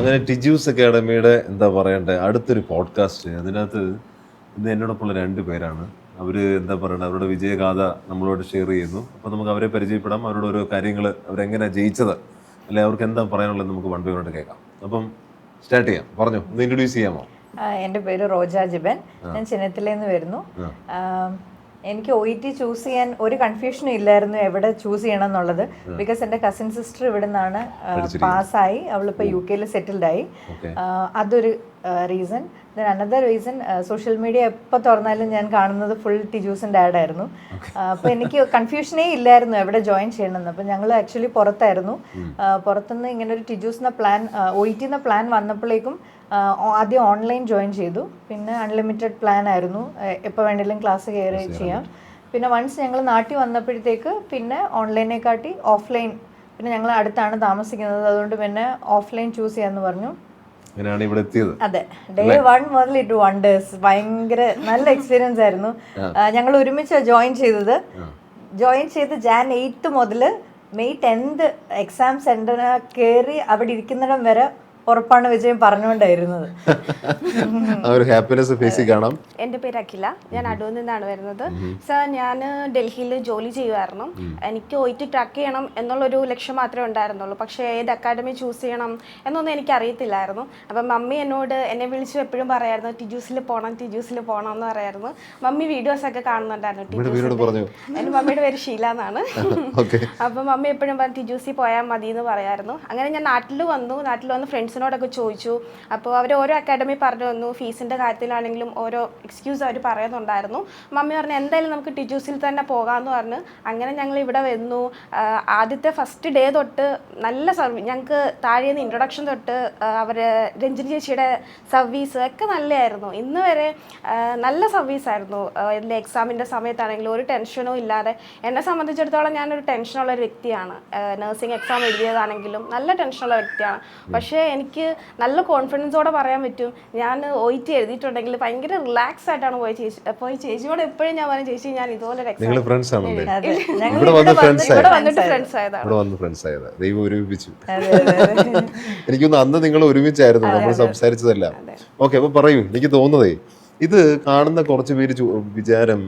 അങ്ങനെ ടിജൂസ് അക്കാഡമിയുടെ എന്താ പറയണ്ടേ അടുത്തൊരു പോഡ്കാസ്റ്റ്. അതിനകത്ത് ഇന്ന് എന്നോടൊപ്പമുള്ള 2 പേരാണ്. അവർ എന്താ പറയണ്ടേ അവരുടെ വിജയഗാഥ നമ്മളോട് ഷെയർ ചെയ്യുന്നു. അപ്പോൾ നമുക്ക് അവരെ പരിചയപ്പെടാം, അവരോട് ഓരോ കാര്യങ്ങൾ അവരെങ്ങനെ ജയിച്ചത്, അല്ലെ അവർക്ക് എന്താ പറയാനുള്ളത് നമുക്ക് വൺ ബൈ വൺ കേൾക്കാം. അപ്പം സ്റ്റാർട്ട് ചെയ്യാം. പറഞ്ഞു, ഒന്ന് ഇൻട്രൊഡ്യൂസ് ചെയ്യാമോ? എൻ്റെ പേര് റോജ ജിബൻ. ഞാൻ ചെന്നൈയിലേന്ന് വരുന്നു. എനിക്ക് OET ചൂസ് ചെയ്യാൻ ഒരു കൺഫ്യൂഷനും ഇല്ലായിരുന്നു എവിടെ ചൂസ് ചെയ്യണം എന്നുള്ളത്. ബിക്കോസ് എൻ്റെ കസിൻ സിസ്റ്റർ ഇവിടെ നിന്നാണ് പാസ്സായി, അവളിപ്പോൾ UK സെറ്റിൽഡായി. അതൊരു reason. Then another reason, social media എപ്പോൾ തുറന്നാലും ഞാൻ കാണുന്നത് ഫുൾ ടിജൂസിൻ്റെ ആഡായിരുന്നു. അപ്പോൾ എനിക്ക് കൺഫ്യൂഷനേ ഇല്ലായിരുന്നു എവിടെ ജോയിൻ ചെയ്യണമെന്ന്. അപ്പോൾ ഞങ്ങൾ ആക്ച്വലി പുറത്തായിരുന്നു. പുറത്തുനിന്ന് ഇങ്ങനെ ഒരു ടിജൂസിൻ്റെ പ്ലാൻ, OET പ്ലാൻ വന്നപ്പോഴേക്കും ആദ്യം ഓൺലൈൻ ജോയിൻ ചെയ്തു. പിന്നെ അൺലിമിറ്റഡ് പ്ലാൻ ആയിരുന്നു, എപ്പോൾ വേണമെങ്കിലും ക്ലാസ് കയറി ചെയ്യാം. പിന്നെ വൺസ് ഞങ്ങൾ നാട്ടിൽ വന്നപ്പോഴത്തേക്ക് പിന്നെ ഓൺലൈനെക്കാട്ടി ഓഫ്ലൈൻ, പിന്നെ ഞങ്ങൾ അടുത്താണ് താമസിക്കുന്നത്, അതുകൊണ്ട് പിന്നെ ഓഫ്ലൈൻ ചൂസ് ചെയ്യാമെന്ന് പറഞ്ഞു. അതെ, ഡേ 1 മുതൽ ഇറ്റ് വണ്ടേഴ്സ്. ഭയങ്കര നല്ല എക്സ്പീരിയൻസ് ആയിരുന്നു. ഞങ്ങൾ ഒരുമിച്ച് ജോയിൻ ചെയ്തത്. ജോയിൻ ചെയ്ത് Jan 8 മുതൽ May 10 എക്സാം സെന്ററിന് കയറി അവിടെ ഇരിക്കുന്നിടം വരെ ഉറപ്പാണ് വിജയം പറഞ്ഞുകൊണ്ടായിരുന്നത്. എൻ്റെ പേര് അഖില, ഞാൻ അടൂരിൽ നിന്നാണ് വരുന്നത്. സർ, ഞാൻ ഡൽഹിയിൽ ജോലി ചെയ്യുമായിരുന്നു. എനിക്ക് OET ട്രാക്ക് ചെയ്യണം എന്നുള്ളൊരു ലക്ഷ്യം മാത്രമേ ഉണ്ടായിരുന്നുള്ളൂ. പക്ഷേ ഏത് അക്കാഡമി ചൂസ് ചെയ്യണം എന്നൊന്നും എനിക്ക് അറിയത്തില്ലായിരുന്നു. അപ്പം മമ്മി എന്നെ വിളിച്ചു എപ്പോഴും പറയായിരുന്നു ടിജൂസിൽ പോകണം എന്ന് പറയായിരുന്നു. മമ്മി വീഡിയോസൊക്കെ കാണുന്നുണ്ടായിരുന്നു ടിജൂസിൽ. എൻ്റെ മമ്മിയുടെ പേര് ഷീല എന്നാണ്. അപ്പം മമ്മി എപ്പോഴും പറഞ്ഞു ടിജൂസിൽ പോയാൽ മതി എന്ന് പറയായിരുന്നു. അങ്ങനെ ഞാൻ നാട്ടിൽ വന്ന് ഫ്രണ്ട്സിനോടൊക്കെ ചോദിച്ചു. അപ്പോൾ അവർ ഓരോ അക്കാഡമി പറഞ്ഞു തന്നു. ഫീസിൻ്റെ കാര്യത്തിലാണെങ്കിലും ഓരോ എക്സ്ക്യൂസ് അവർ പറയുന്നുണ്ടായിരുന്നു. മമ്മി പറഞ്ഞു എന്തായാലും നമുക്ക് ടിജൂസിൽ തന്നെ പോകാമെന്ന് പറഞ്ഞു. അങ്ങനെ ഞങ്ങൾ ഇവിടെ വന്നു. ആദ്യത്തെ ഫസ്റ്റ് ഡേ തൊട്ട് നല്ല ഞങ്ങൾക്ക് താഴേന്ന് ഇൻട്രൊഡക്ഷൻ തൊട്ട് അവർ രഞ്ജിനി ചേച്ചിയുടെ സർവീസ് ഒക്കെ നല്ലതായിരുന്നു. ഇന്ന് വരെ നല്ല സർവീസായിരുന്നു. എൻ്റെ എക്സാമിൻ്റെ സമയത്താണെങ്കിലും ഒരു ടെൻഷനും ഇല്ലാതെ. എന്നെ സംബന്ധിച്ചിടത്തോളം ഞാനൊരു ടെൻഷനുള്ളൊരു വ്യക്തിയാണ്. നഴ്സിംഗ് എക്സാം എഴുതിയതാണെങ്കിലും നല്ല ടെൻഷനുള്ള വ്യക്തിയാണ്. പക്ഷേ എനിക്ക് നല്ല കോൺഫിഡൻസോടെ പറയാൻ പറ്റും, ഞാൻ OET എഴുതിയിട്ടുണ്ടെങ്കിൽ ഭയങ്കര റിലാക്സ് ആയിട്ടാണ് പോയി ചേച്ചിയോട് എപ്പോഴും ഞാൻ പറഞ്ഞു, ചേച്ചി ഞാൻ ഇതുപോലെ എനിക്കൊന്ന് അന്ന് നിങ്ങൾ ഒരുമിച്ചായിരുന്നു നമ്മൾ സംസാരിച്ചതെല്ലാം. ഓക്കെ, അപ്പൊ പറയൂ. എനിക്ക് തോന്നുന്നതേ ഇത് കാണുന്ന കുറച്ച് പേര് വിചാരം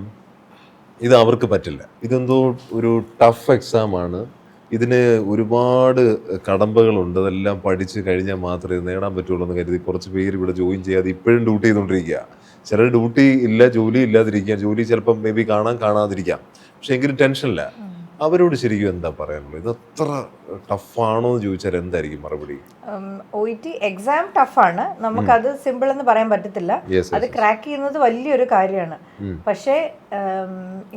ഇത് അവർക്ക് പറ്റില്ല, ഇതെന്തോ ഒരു ടഫ് എക്സാം ആണ്, ഇതിന് ഒരുപാട് കടമ്പകളുണ്ട്, അതെല്ലാം പഠിച്ച് കഴിഞ്ഞാൽ മാത്രമേ ഇത് നേടാൻ പറ്റുള്ളൂ എന്ന് കരുതി കുറച്ച് പേര് ഇവിടെ ജോയിൻ ചെയ്യാതെ ഇപ്പോഴും ഡ്യൂട്ടി ചെയ്തുകൊണ്ടിരിക്കുക. ചിലർ ഡ്യൂട്ടി ഇല്ല, ജോലി ഇല്ലാതിരിക്കുക, ജോലി ചിലപ്പം മേ ബി കാണാതിരിക്കാം, പക്ഷെ എങ്കിലും ടെൻഷനില്ല. അവരോട് ശരിക്കും എന്താ പറയാനുള്ളത്? ഇത് അത്ര ടഫാണോ എന്ന് ചോദിച്ചാൽ എന്തായിരിക്കും മറുപടി? OET എക്സാം ടഫാണ്, നമുക്കത് സിമ്പിൾ എന്ന് പറയാൻ പറ്റത്തില്ല. അത് ക്രാക്ക് ചെയ്യുന്നത് വലിയൊരു കാര്യമാണ്. പക്ഷേ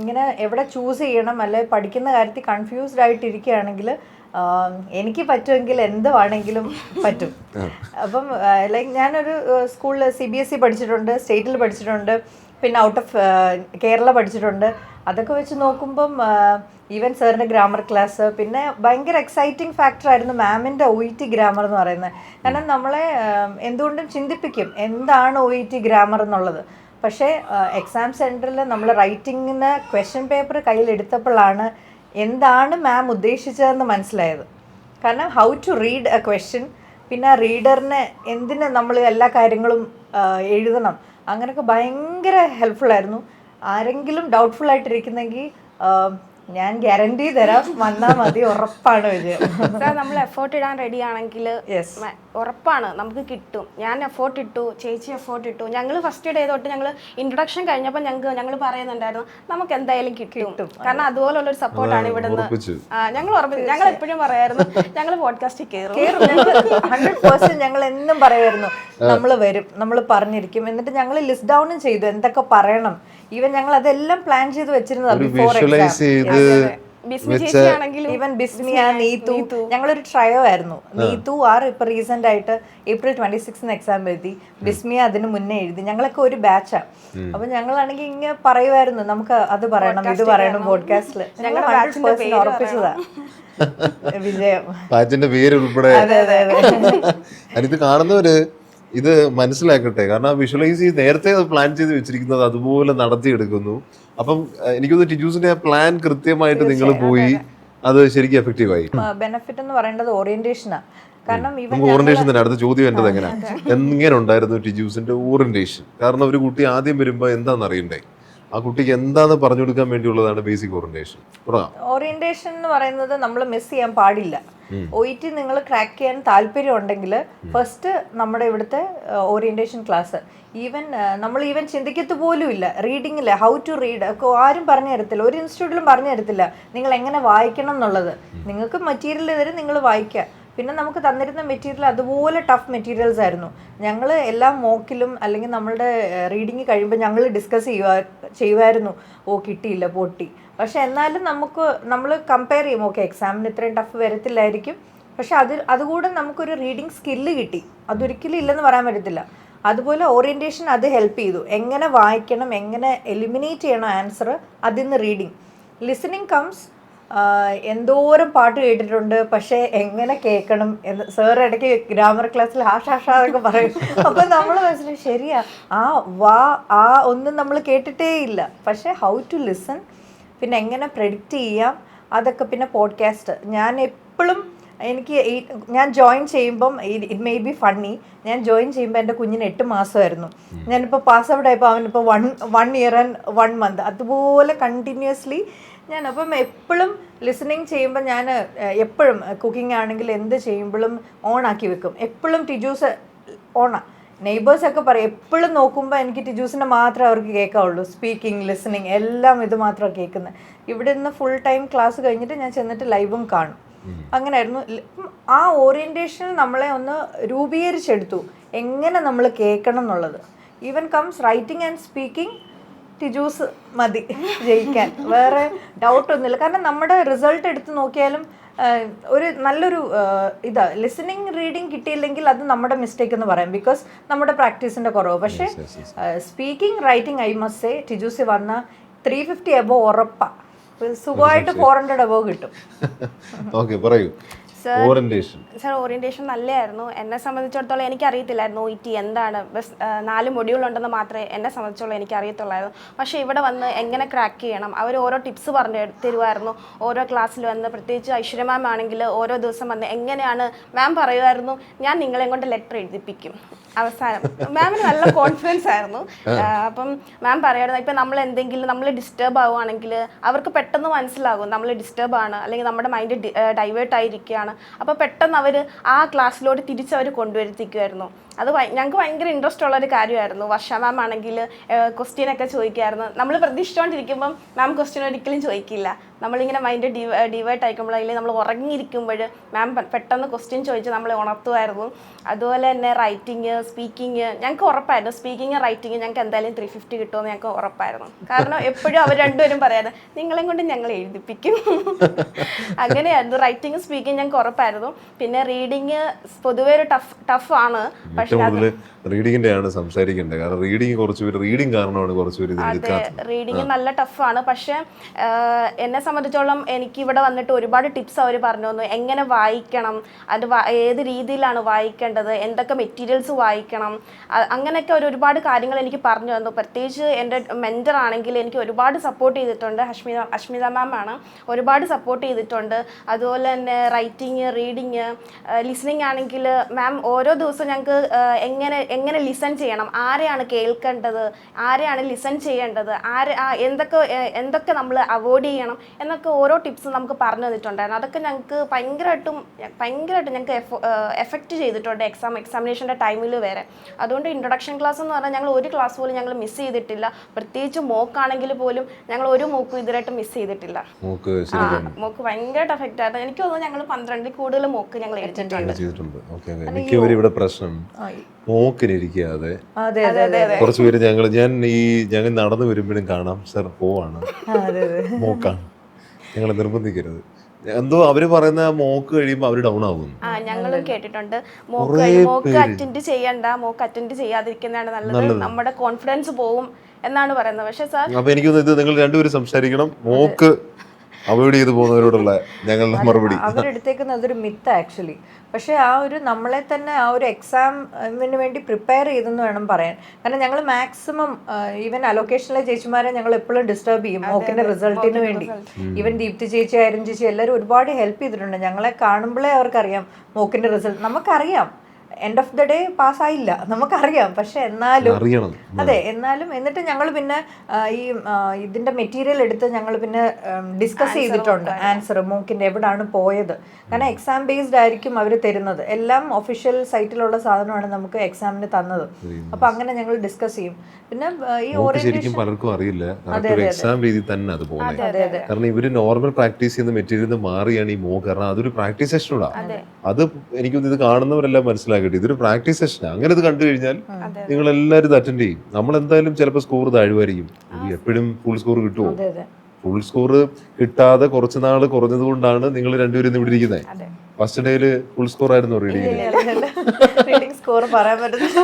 ഇങ്ങനെ എവിടെ ചൂസ് ചെയ്യണം, അല്ലെ പഠിക്കുന്ന കാര്യത്തിൽ കൺഫ്യൂസ്ഡ് ആയിട്ടിരിക്കുകയാണെങ്കിൽ എനിക്ക് പറ്റുമെങ്കിൽ എന്ത് വേണമെങ്കിലും പറ്റും. അപ്പം ലൈക്ക് ഞാനൊരു സ്കൂളിൽ CBSE പഠിച്ചിട്ടുണ്ട്, സ്റ്റേറ്റിൽ പഠിച്ചിട്ടുണ്ട്, പിന്നെ ഔട്ട് ഓഫ് കേരള പഠിച്ചിട്ടുണ്ട്. അതൊക്കെ വെച്ച് നോക്കുമ്പം ഈവൻ സാറിൻ്റെ ഗ്രാമർ ക്ലാസ്, പിന്നെ ഭയങ്കര എക്സൈറ്റിംഗ് ഫാക്ടറായിരുന്നു മാമിൻ്റെ OET ഗ്രാമർ എന്ന് പറയുന്നത്. കാരണം നമ്മളെ എന്തുകൊണ്ടും ചിന്തിപ്പിക്കും എന്താണ് OET ഗ്രാമർ എന്നുള്ളത്. പക്ഷേ എക്സാം സെൻറ്ററിൽ നമ്മൾ റൈറ്റിങ്ങിന് ക്വസ്റ്റ്യൻ പേപ്പർ കയ്യിലെടുത്തപ്പോഴാണ് എന്താണ് മാം ഉദ്ദേശിച്ചതെന്ന് മനസ്സിലായത്. കാരണം how to read a question, പിന്നെ റീഡറിന് എന്തിന് നമ്മൾ എല്ലാ കാര്യങ്ങളും എഴുതണം, അങ്ങനെയൊക്കെ ഭയങ്കര ഹെൽപ്ഫുള്ളായിരുന്നു. ആരെങ്കിലും ഡൗട്ട്ഫുൾ ആയിട്ടിരിക്കുന്നെങ്കിൽ ഞാൻ ഗ്യാരണ്ടി തരാം, വന്നാൽ മതി, ഉറപ്പാണ് വിജയം. നമ്മൾ എഫേർട്ട് ഇടാൻ റെഡി ആണെങ്കിൽ ഉറപ്പാണ് നമുക്ക് കിട്ടും. ഞാൻ എഫേർട്ട് ഇട്ടു, ചേച്ചി എഫേർട്ട് ഇട്ടു. ഞങ്ങൾ ഫസ്റ്റ് ഡേ തൊട്ട് ഞങ്ങൾ ഇൻട്രൊഡക്ഷൻ കഴിഞ്ഞപ്പോൾ ഞങ്ങൾ പറയുന്നുണ്ടായിരുന്നു നമുക്ക് എന്തായാലും കിട്ടും. കാരണം അതുപോലുള്ളൊരു സപ്പോർട്ടാണ് ഇവിടുന്ന്. ഞങ്ങൾ എപ്പോഴും പറയായിരുന്നു ഞങ്ങൾ പോഡ്കാസ്റ്റിൽ കയറും 100%. ഞങ്ങൾ എന്നും പറയുമായിരുന്നു നമ്മൾ വരും, നമ്മൾ പറഞ്ഞിരിക്കും. എന്നിട്ട് ഞങ്ങൾ ലിസ്റ്റ് ഡൗണും ചെയ്തു എന്തൊക്കെ പറയണം. ഈവൻ ഞങ്ങൾ അതെല്ലാം പ്ലാൻ ചെയ്ത് വെച്ചിരുന്നത് before exam. Even Bismiya, Neethu, ഞങ്ങളൊരു ട്രയോ ആയിരുന്നു. നീതു ഇപ്പൊ റീസെന്റ് ആയിട്ട് April 26 എക്സാം എഴുതി, ബിസ്മിയ അതിന് മുന്നേ എഴുതി. ഞങ്ങളൊക്കെ ഒരു ബാച്ചാ. അപ്പൊ ഞങ്ങളാണെങ്കിൽ ഇങ്ങനെ പറയുമായിരുന്നു നമുക്ക് അത് പറയണം ഇത് പറയണം പോഡ്കാസ്റ്റില്. ഞങ്ങൾ 100% ഉറപ്പിച്ചതാ വിജയം. ബാച്ചിന്റെ പേര് ഉൾപ്പെടെ ഇത് കാണുന്നവര് ഇത് മനസ്സിലാക്കട്ടെ. കാരണം വിഷ്വലൈസ് നേരത്തെ അത് പ്ലാൻ ചെയ്ത് വെച്ചിരിക്കുന്നത് അതുപോലെ നടത്തിയെടുക്കുന്നു. അപ്പം എനിക്കൊന്ന് ടിജൂസിന്റെ പ്ലാൻ കൃത്യമായിട്ട് നിങ്ങൾ പോയി അത് ശരിക്കും എഫക്റ്റീവായി. ബെനിഫിറ്റ് എന്ന് പറയേണ്ടത് ഓറിയന്റേഷനാണ്. കാരണം ഇവൻ നമുക്ക് ഓറിയന്റേഷൻ തന്നെ അടുത്ത ചോദ്യം എൻ്റെത് എങ്ങനെ ഉണ്ടായിരുന്നു ടിജൂസിന്റെ ഓറിയന്റേഷൻ? കാരണം ഒരു കുട്ടി ആദ്യം വരുമ്പോൾ എന്താണെന്ന് അറിയണ്ടേ, ആ കുട്ടിക്ക് എന്താന്ന് പറഞ്ഞു കൊടുക്കാൻ വേണ്ടിയുള്ളതാണ് ബേസിക് ഓറിയന്റേഷൻ. ഓറിയന്റേഷൻ എന്ന് പറയുന്നത് നമ്മൾ മിസ് ചെയ്യാൻ പാടില്ല. OET നിങ്ങൾ ക്രാക്ക് ചെയ്യാൻ താല്പര്യം ഉണ്ടെങ്കിൽ ഫസ്റ്റ് നമ്മുടെ ഇവിടുത്തെ ഓറിയന്റേഷൻ ക്ലാസ് നമ്മൾ ചിന്തിക്കത്ത് പോലും ഇല്ല. റീഡിങ്ങില്ല, ഹൗ ടു റീഡ് ഒക്കെ ആരും പറഞ്ഞു തരത്തില്ല, ഒരു ഇൻസ്റ്റിറ്റ്യൂട്ടിലും പറഞ്ഞു തരത്തില്ല നിങ്ങൾ എങ്ങനെ വായിക്കണം എന്നുള്ളത്. നിങ്ങൾക്ക് മെറ്റീരിയൽ തരും, നിങ്ങൾ വായിക്കുക. പിന്നെ നമുക്ക് തന്നിരുന്ന മെറ്റീരിയൽ അതുപോലെ ടഫ് മെറ്റീരിയൽസ് ആയിരുന്നു. ഞങ്ങൾ എല്ലാ മോക്കിലും അല്ലെങ്കിൽ നമ്മളുടെ റീഡിങ് കഴിയുമ്പോൾ ഞങ്ങൾ ഡിസ്കസ് ചെയ്യുമായിരുന്നു, ഓ കിട്ടിയില്ല പൊട്ടി. പക്ഷെ എന്നാലും നമ്മൾ കമ്പയർ ചെയ്യും, ഓക്കെ എക്സാമിന് ഇത്രയും ടഫ് വരത്തില്ലായിരിക്കും, പക്ഷെ അതുകൂടെ നമുക്കൊരു റീഡിങ് സ്കില്ല് കിട്ടി. അതൊരിക്കലും ഇല്ലെന്ന് പറയാൻ പറ്റത്തില്ല. അതുപോലെ ഓറിയന്റേഷൻ അത് ഹെൽപ്പ് ചെയ്തു, എങ്ങനെ വായിക്കണം, എങ്ങനെ എലിമിനേറ്റ് ചെയ്യണം ആൻസർ, അതിൽ നിന്ന് റീഡിങ്. ലിസണിങ് കംസ് എന്തോരം പാട്ട് കേട്ടിട്ടുണ്ട്, പക്ഷേ എങ്ങനെ കേൾക്കണം എന്ന് സാർ ഇടയ്ക്ക് ഗ്രാമർ ക്ലാസ്സിൽ ഹാഷാഷാന്നൊക്കെ പറയും. അപ്പം നമ്മൾ മനസ്സിലായി ശരിയാ, ഒന്നും നമ്മൾ കേട്ടിട്ടേ ഇല്ല. പക്ഷേ ഹൗ ടു ലിസൺ, പിന്നെ എങ്ങനെ പ്രെഡിക്റ്റ് ചെയ്യാം അതൊക്കെ. പിന്നെ പോഡ്കാസ്റ്റ് ഞാൻ എപ്പോഴും ഞാൻ ജോയിൻ ചെയ്യുമ്പം ഇറ്റ് മേ ബി ഫണ്ണി, ഞാൻ ജോയിൻ ചെയ്യുമ്പോൾ എൻ്റെ കുഞ്ഞിന് 8 മാസമായിരുന്നു. ഞാനിപ്പോൾ പാസ് ഔട്ട് ആയപ്പോൾ അവനിപ്പോൾ 1 year and 1 month. അതുപോലെ കണ്ടിന്യൂസ്ലി അപ്പം എപ്പോഴും ലിസണിങ് ചെയ്യുമ്പോൾ ഞാൻ എപ്പോഴും കുക്കിംഗ് ആണെങ്കിൽ എന്ത് ചെയ്യുമ്പോഴും ഓണാക്കി വെക്കും. എപ്പോഴും ടിജൂസ് ഓണാ. നെയ്ബേഴ്സൊക്കെ പറയും, എപ്പോഴും നോക്കുമ്പോൾ എനിക്ക് ടിജൂസിനെ മാത്രമേ അവർക്ക് കേൾക്കാവുള്ളൂ. സ്പീക്കിംഗ്, ലിസണിങ് എല്ലാം ഇത് മാത്രമാണ് കേൾക്കുന്നത്. ഇവിടെ നിന്ന് ഫുൾ ടൈം ക്ലാസ് കഴിഞ്ഞിട്ട് ഞാൻ ചെന്നിട്ട് ലൈവും കാണും. അങ്ങനെയായിരുന്നു. ആ ഓറിയന്റേഷൻ നമ്മളെ ഒന്ന് രൂപീകരിച്ചെടുത്തു, എങ്ങനെ നമ്മൾ കേൾക്കണം എന്നുള്ളത്. Even comes writing and speaking, Tiju's മതി ജയിക്കാൻ, വേറെ ഡൗട്ടൊന്നുമില്ല. കാരണം നമ്മുടെ റിസൾട്ട് എടുത്ത് നോക്കിയാലും ഒരു നല്ലൊരു ലിസണിങ് റീഡിങ് കിട്ടിയില്ലെങ്കിൽ അത് നമ്മുടെ മിസ്റ്റേക്ക് എന്ന് പറയാം, ബിക്കോസ് നമ്മുടെ പ്രാക്ടീസിൻ്റെ കുറവ്. പക്ഷേ speaking, writing I must say ടിജൂസി വന്ന 350 എബോവ് ഉറപ്പാണ്. സുഖമായിട്ട് 400 എബോവ് കിട്ടും. ഓക്കെ, പറയൂ. സാർ ഓറിയന്റേഷൻ നല്ലതായിരുന്നു. എന്നെ സംബന്ധിച്ചിടത്തോളം എനിക്കറിയത്തില്ലായിരുന്നു OET എന്താണ്. 4 മൊഡ്യൂൾ ഉണ്ടെന്ന് മാത്രമേ എന്നെ സംബന്ധിച്ചോളം എനിക്ക് അറിയത്തുള്ളായിരുന്നു. പക്ഷേ ഇവിടെ വന്ന് എങ്ങനെ ക്രാക്ക് ചെയ്യണം അവർ ഓരോ ടിപ്സ് പറഞ്ഞു തരുമായിരുന്നു. ഓരോ ക്ലാസ്സിൽ വന്ന്, പ്രത്യേകിച്ച് ഐശ്വര്യ മാം ആണെങ്കിൽ ഓരോ ദിവസം വന്ന് എങ്ങനെയാണ് മാം പറയുമായിരുന്നു, ഞാൻ നിങ്ങളെ കൊണ്ട് ലെറ്റർ എഴുതിപ്പിക്കും. അവസാനം മാമിന് നല്ല കോൺഫിഡൻസ് ആയിരുന്നു. അപ്പം മാം പറയുമായിരുന്നു, ഇപ്പം നമ്മൾ ഡിസ്റ്റർബ് ആവുകയാണെങ്കിൽ അവർക്ക് പെട്ടെന്ന് മനസ്സിലാകും നമ്മൾ ഡിസ്റ്റർബ് ആണ്, അല്ലെങ്കിൽ നമ്മുടെ മൈൻഡ് ഡൈവേർട്ട് ആയിരിക്കുകയാണ്. അപ്പോൾ പെട്ടെന്ന് അവർ ആ ക്ലാസ്സിലോട്ട് തിരിച്ചവർ കൊണ്ടുവരുത്തിക്കുമായിരുന്നു. അത് ഞങ്ങൾക്ക് ഭയങ്കര ഇൻട്രസ്റ്റ് ഉള്ളൊരു കാര്യമായിരുന്നു. വർഷ മാം ആണെങ്കിൽ ക്വസ്റ്റ്യനൊക്കെ ചോദിക്കുമായിരുന്നു. നമ്മൾ പ്രതീക്ഷിച്ചുകൊണ്ടിരിക്കുമ്പം മാം ക്വസ്റ്റ്യൻ ഒരിക്കലും ചോദിക്കില്ല. നമ്മളിങ്ങനെ മൈൻഡ് ഡിവേർട്ട് ആയിക്കുമ്പോൾ, അല്ലെങ്കിൽ നമ്മൾ ഉറങ്ങിയിരിക്കുമ്പോൾ മാം പെട്ടെന്ന് ക്വസ്റ്റ്യൻ ചോദിച്ച് നമ്മളെ ഉണർത്തുമായിരുന്നു. അതുപോലെ തന്നെ റൈറ്റിങ്, സ്പീക്കിങ് ഞങ്ങൾക്ക് ഉറപ്പായിരുന്നു. സ്പീക്കിങ്, റൈറ്റിങ് ഞങ്ങൾക്ക് എന്തായാലും 350 കിട്ടുമെന്ന് ഞങ്ങൾക്ക് ഉറപ്പായിരുന്നു. കാരണം എപ്പോഴും അവർ രണ്ടുപേരും പറയാറ്, നിങ്ങളെയും കൊണ്ട് ഞങ്ങൾ എഴുതിപ്പിക്കും. അങ്ങനെയായിരുന്നു. റൈറ്റിങ്, സ്പീക്കിങ് ഞങ്ങൾക്ക് ഉറപ്പായിരുന്നു. പിന്നെ റീഡിങ് പൊതുവേ ഒരു ടഫാണ്. റീഡിങ്ങിന്റെ ആണ് സംസാരിക്കേണ്ടത്. കാരണം റീഡിങ് കുറച്ചുപേര് റീഡിങ് കാരണമാണ് കുറച്ചുപേര്. അതെ, റീഡിങ് നല്ല ടഫാണ്. പക്ഷെ എന്നെ സംബന്ധിച്ചോളം എനിക്ക് ഇവിടെ വന്നിട്ട് ഒരുപാട് ടിപ്സ് അവർ പറഞ്ഞു തന്നു. എങ്ങനെ വായിക്കണം, അത് ഏത് രീതിയിലാണ് വായിക്കേണ്ടത്, എന്തൊക്കെ മെറ്റീരിയൽസ് വായിക്കണം, അങ്ങനെയൊക്കെ ഒരുപാട് കാര്യങ്ങൾ എനിക്ക് പറഞ്ഞു തന്നു. പ്രത്യേകിച്ച് എൻ്റെ മെൻറ്റർ ആണെങ്കിൽ എനിക്ക് ഒരുപാട് സപ്പോർട്ട് ചെയ്തിട്ടുണ്ട്. അഷ്മിത മാം ആണ്, ഒരുപാട് സപ്പോർട്ട് ചെയ്തിട്ടുണ്ട്. അതുപോലെ തന്നെ റൈറ്റിങ്, റീഡിങ്, ലിസണിങ് ആണെങ്കിൽ മാം ഓരോ ദിവസവും ഞങ്ങൾക്ക് എങ്ങനെ ലിസൺ ചെയ്യണം, ആരെയാണ് കേൾക്കേണ്ടത്, ആരെയാണ് ലിസൺ ചെയ്യേണ്ടത്, എന്തൊക്കെ നമ്മൾ അവോയ്ഡ് ചെയ്യണം എന്നൊക്കെ ഓരോ ടിപ്സ് നമുക്ക് പറഞ്ഞു തന്നിട്ടുണ്ടായിരുന്നു. അതൊക്കെ ഞങ്ങൾക്ക് ഭയങ്കരമായിട്ടും ഞങ്ങൾക്ക് എഫക്റ്റ് ചെയ്തിട്ടുണ്ട് എക്സാമിനേഷൻ്റെ ടൈമിൽ വരെ. അതുകൊണ്ട് ഇൻട്രൊഡക്ഷൻ ക്ലാസ് എന്ന് പറഞ്ഞാൽ ഞങ്ങൾ ഒരു ക്ലാസ് പോലും ഞങ്ങൾ മിസ് ചെയ്തിട്ടില്ല. പ്രത്യേകിച്ച് മോക്കാണെങ്കിൽ പോലും ഞങ്ങൾ ഒരു മോക്കും ഇതുവരെയായിട്ട് മിസ് ചെയ്തിട്ടില്ല. മോക്ക് ഭയങ്കരമായിട്ട് എഫക്റ്റ് ആയിരുന്നു. എനിക്ക് തോന്നുന്നു ഞങ്ങൾ 12 കൂടുതൽ മോക്ക് ഞങ്ങൾ എടുത്തിട്ടുണ്ട്. മോക്കിനിരിക്കാതെ കുറച്ചുപേര് ഞങ്ങൾ നടന്നു വരുമ്പോഴും കാണാം, സർ പോവാണ്, മോക്കാണ്, ഞങ്ങളെ നിർബന്ധിക്കരുത്. എന്തോ അവര് പറയുന്ന മോക്ക് കഴിയുമ്പോ അവര് ഡൗൺ ആകും. ഞങ്ങളും കേട്ടിട്ടുണ്ട്, മോക്ക് അറ്റൻഡ് ചെയ്യണ്ട, മോക്ക് അറ്റൻഡ് ചെയ്യാതിരിക്കുന്നതാണ് നല്ലത്, നമ്മുടെ കോൺഫിഡൻസ് പോവും എന്നാണ് പറയുന്നത്. പക്ഷെ സാർ, അപ്പൊ എനിക്ക് ഇത് നിങ്ങൾ രണ്ടുപേരും സംസാരിക്കണം. മോക്ക് അവോയ്ഡ് ചെയ്ത് പോകുന്നവരോടുള്ള ഞങ്ങളുടെ മറുപടി. അവരെടുത്തേക്കുന്നത് അതൊരു മിത്ത് ആക്ച്വലി. പക്ഷേ ആ ഒരു നമ്മളെ തന്നെ ആ ഒരു എക്സാമിന് വേണ്ടി പ്രിപ്പയർ ചെയ്തെന്ന് വേണം പറയാൻ. കാരണം ഞങ്ങൾ മാക്സിമം ഈവൻ അലൊക്കേഷനിലെ ചേച്ചിമാരെ ഞങ്ങൾ എപ്പോഴും ഡിസ്റ്റർബ് ചെയ്യും മോക്കിന്റെ റിസൾട്ടിന് വേണ്ടി. ഈവൻ ദീപ്തി ചേച്ചി, ആയിരം ചേച്ചി എല്ലാവരും ഒരുപാട് ഹെൽപ്പ് ചെയ്തിട്ടുണ്ട്. ഞങ്ങളെ കാണുമ്പോഴേ അവർക്കറിയാം മോക്കിന്റെ റിസൾട്ട്. നമുക്കറിയാം എൻഡ് ഓഫ് ദ ഡേ പാസ്സായില്ല, നമുക്കറിയാം. പക്ഷെ എന്നാലും അതെ, എന്നാലും എന്നിട്ട് ഞങ്ങൾ പിന്നെ ഈ ഇതിന്റെ മെറ്റീരിയൽ എടുത്ത് ഞങ്ങൾ പിന്നെ ഡിസ്കസ് ചെയ്തിട്ടുണ്ട് ആൻസർ മോക്കിന്റെ എവിടാണ് പോയത്. കാരണം എക്സാം ബേസ്ഡ് ആയിരിക്കും അവർ തരുന്നത്. എല്ലാം ഒഫീഷ്യൽ സൈറ്റിലുള്ള സാധനമാണ് നമുക്ക് എക്സാമിന് തന്നത്. അപ്പൊ അങ്ങനെ ഞങ്ങൾ ഡിസ്കസ് ചെയ്യും. പിന്നെ ഈ ശരിക്കും പലർക്കും അറിയില്ല എക്സാം രീതി തന്നെ അത് പോകുന്നത്. കാരണം ഇവര് നോർമൽ പ്രാക്ടീസ് ചെയ്യുന്ന മെറ്റീരിയൽ മാറിയാണ് ഈ മോക്ക്. കാരണം അതൊരു പ്രാക്ടീസ് സെഷനോടാ. അത് എനിക്കൊന്ന് ഇത് കാണുന്നവരെല്ലാം മനസ്സിലാക്കട്ടെ, ഇതൊരു പ്രാക്ടീസ് സെഷനാണ്. അങ്ങനെ ഇത് കണ്ടു കഴിഞ്ഞാൽ നിങ്ങൾ എല്ലാവരും ഇത് അറ്റൻഡ് ചെയ്യും. നമ്മൾ എന്തായാലും ചിലപ്പോൾ സ്കോർ താഴ്വായിരിക്കും. എപ്പോഴും ഫുൾ സ്കോർ കിട്ടുമോ? ഫുൾ സ്കോർ കിട്ടാതെ കുറച്ച് നാൾ കുറഞ്ഞത് കൊണ്ടാണ് നിങ്ങൾ രണ്ടുപേരും ഇവിടെ ഇരിക്കുന്നത്. ഫസ്റ്റ് ഡേയില് ഫുൾ സ്കോർ ആയിരുന്നു റീഡിംഗ് സ്കോർ പറയാൻ പറ്റുന്നത്.